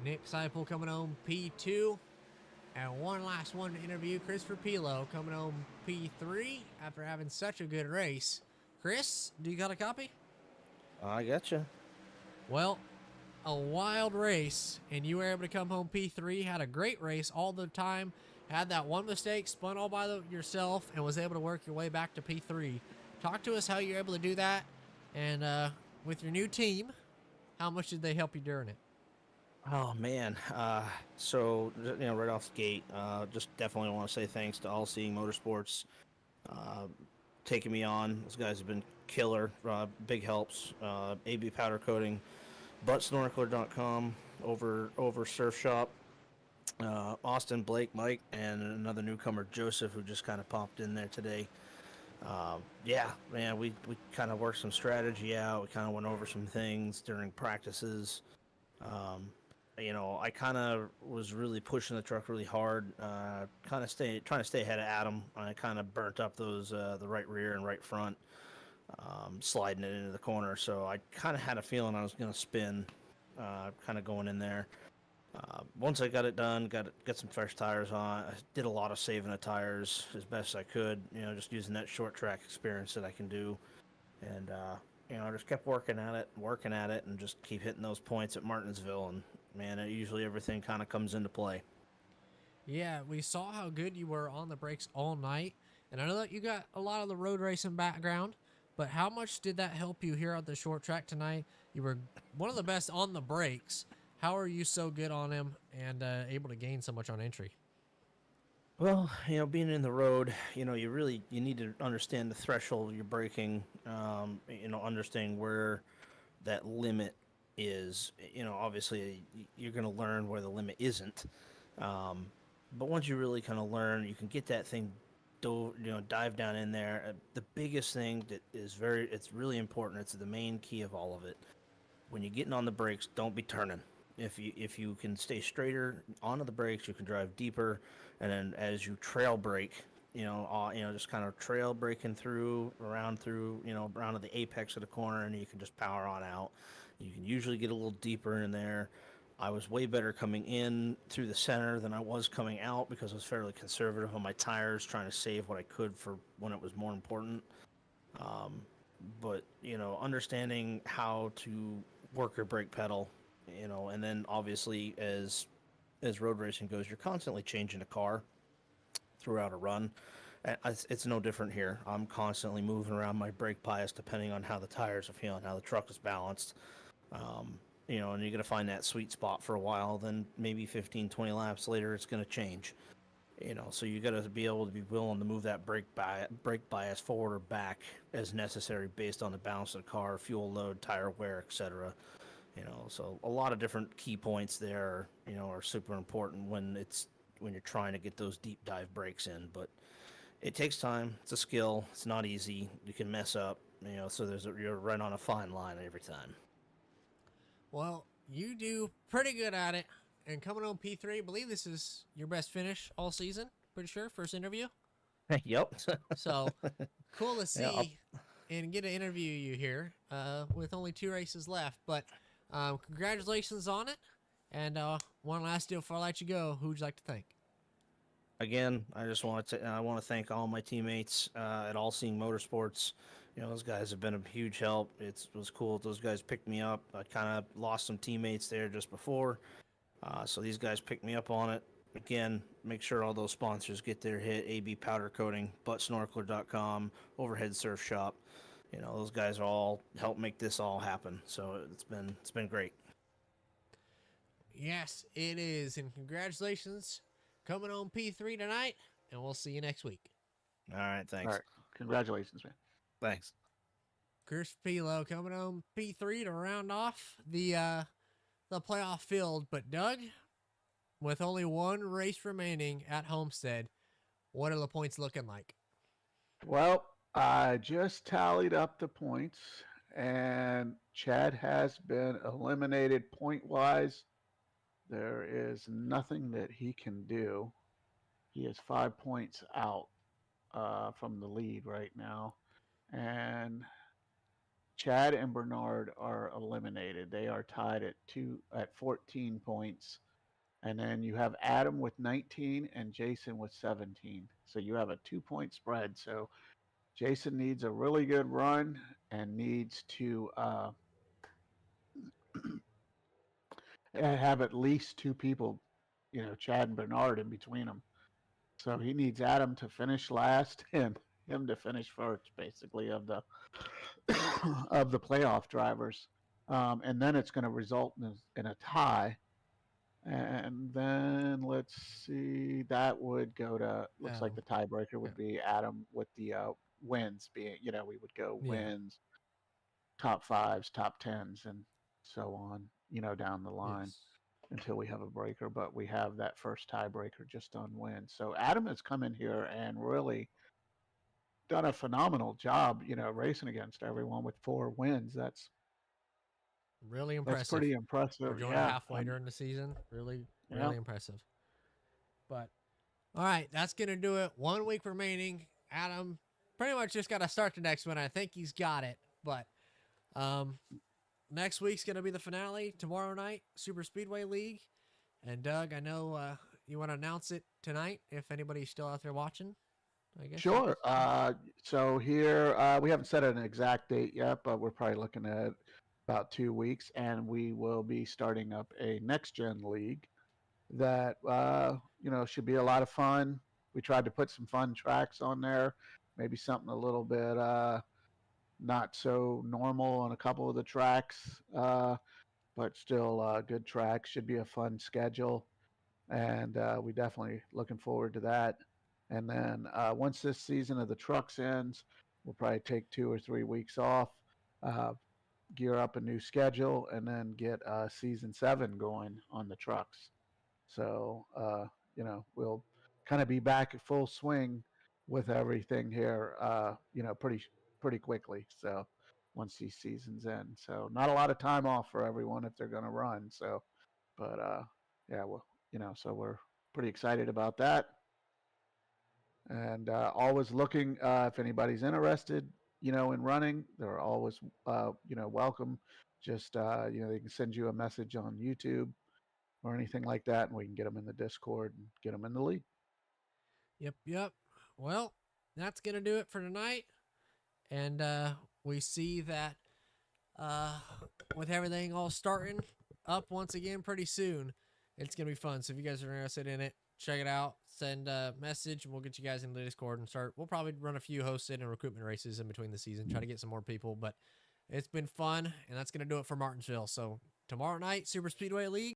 Nick Seipel coming home P2. And one last one to interview Christopher Pilo coming home P3 after having such a good race. Chris, do you got a copy? I gotcha. Well, a wild race, and you were able to come home P3. Had a great race all the time. Had that one mistake, spun all by yourself, and was able to work your way back to P3. Talk to us how you're able to do that, and with your new team, how much did they help you during it? Oh man. So right off the gate, just definitely want to say thanks to All Seeing Motorsports, uh, taking me on. Those guys have been killer. Big helps. AB Powder Coating, buttsnorkeler.com, over Surf Shop. Austin, Blake, Mike, and another newcomer, Joseph, who just kind of popped in there today. Yeah, man, we kind of worked some strategy out. We kind of went over some things during practices. Um, I kind of was really pushing the truck really hard, trying to stay ahead of Adam. I kind of burnt up those the right rear and right front, sliding it into the corner. So I kind of had a feeling I was going to spin, kind of going in there. Once I got it done, got some fresh tires on. I did a lot of saving of tires as best I could. Just using that short track experience that I can do, and I just kept working at it, and just keep hitting those points at Martinsville. And man, usually everything kind of comes into play. Yeah, we saw how good you were on the brakes all night, and I know that you got a lot of the road racing background, but how much did that help you here on the short track tonight? You were one of the best on the brakes. How are you so good on them and able to gain so much on entry? Well, being in the road, you need to understand the threshold you're braking. Understand where that limit is. Obviously you're going to learn where the limit isn't. Um, but once you really kind of learn, you can get that thing, dive down in there. The biggest thing that is it's really important. It's the main key of all of it. When you're getting on the brakes, don't be turning. If you can stay straighter onto the brakes, you can drive deeper, and then as you trail brake, just kind of trail braking around to the apex of the corner, and you can just power on out. You can usually get a little deeper in there. I was way better coming in through the center than I was coming out because I was fairly conservative on my tires, trying to save what I could for when it was more important. Um, but understanding how to work your brake pedal, and then obviously as road racing goes, you're constantly changing the car throughout a run. It's no different here. I'm constantly moving around my brake bias depending on how the tires are feeling, how the truck is balanced. And you're going to find that sweet spot for a while. Then maybe 15, 20 laps later, it's going to change. So you got to be able to be willing to move that brake bias forward or back as necessary based on the balance of the car, fuel load, tire wear, etc. So a lot of different key points there, are super important when you're trying to get those deep dive brakes in. But it takes time. It's a skill. It's not easy. You can mess up. So you're right on a fine line every time. Well, you do pretty good at it. And coming on P3, I believe this is your best finish all season. Pretty sure, first interview. Yep. So cool to Yeah, see and get to interview you here with only 2 races left. But congratulations on it. And one last deal before I let you go. Who would you like to thank? Again, I want to thank all my teammates at All Seeing Motorsports. Those guys have been a huge help. It was cool. Those guys picked me up. I kind of lost some teammates there just before. So these guys picked me up on it. Again, make sure all those sponsors get their hit. AB Powder Coating, ButtSnorkeler.com, Overhead Surf Shop. Those guys all helped make this all happen. So it's been great. Yes, it is. And congratulations coming on P3 tonight. And we'll see you next week. All right, thanks. All right. Congratulations, man. Thanks. Chris Pilo coming on P3 to round off the playoff field. But Doug, with only 1 race remaining at Homestead, what are the points looking like? Well, I just tallied up the points, and Chad has been eliminated point-wise. There is nothing that he can do. He is 5 points out from the lead right now. And Chad and Bernard are eliminated. They are tied at 14 points. And then you have Adam with 19 and Jason with 17. So you have a 2-point spread. So Jason needs a really good run and needs to have at least 2 people, Chad and Bernard in between them. So he needs Adam to finish last and him to finish first, basically, of the of the playoff drivers. And then it's going to result in a tie. And then let's see, that would go to, looks like the tiebreaker would be Adam with the wins being, we would go wins, top 5s, top 10s, and so on, down the line until we have a breaker. But we have that first tiebreaker just on wins. So Adam has come in here and really done a phenomenal job, racing against everyone with 4 wins. That's really impressive. That's pretty impressive. For joining halfway during the season. Really impressive. But, all right, that's going to do it. 1 week remaining. Adam pretty much just got to start the next one. I think he's got it. But next week's going to be the finale tomorrow night, Super Speedway League. And, Doug, I know you want to announce it tonight if anybody's still out there watching. I guess. Sure. So here, we haven't set an exact date yet, but we're probably looking at about 2 weeks, and we will be starting up a next-gen league that, should be a lot of fun. We tried to put some fun tracks on there, maybe something a little bit not so normal on a couple of the tracks, but still good tracks. Should be a fun schedule, and we definitely looking forward to that. And then once this season of the trucks ends, we'll probably take 2 or 3 weeks off, gear up a new schedule, and then get season 7 going on the trucks. So, we'll kind of be back at full swing with everything here, pretty quickly. So once these seasons end, so not a lot of time off for everyone if they're going to run. So, but yeah, well, so we're pretty excited about that. And always looking if anybody's interested, in running, they're always, welcome. Just, they can send you a message on YouTube or anything like that, and we can get them in the Discord and get them in the league. Yep. Well, that's going to do it for tonight. And we see that with everything all starting up once again pretty soon, it's going to be fun. So if you guys are interested in it, check it out. Send a message, and we'll get you guys into the Discord and start. We'll probably run a few hosted and recruitment races in between the season, try to get some more people. But it's been fun, and that's going to do it for Martinsville. So tomorrow night, Super Speedway League.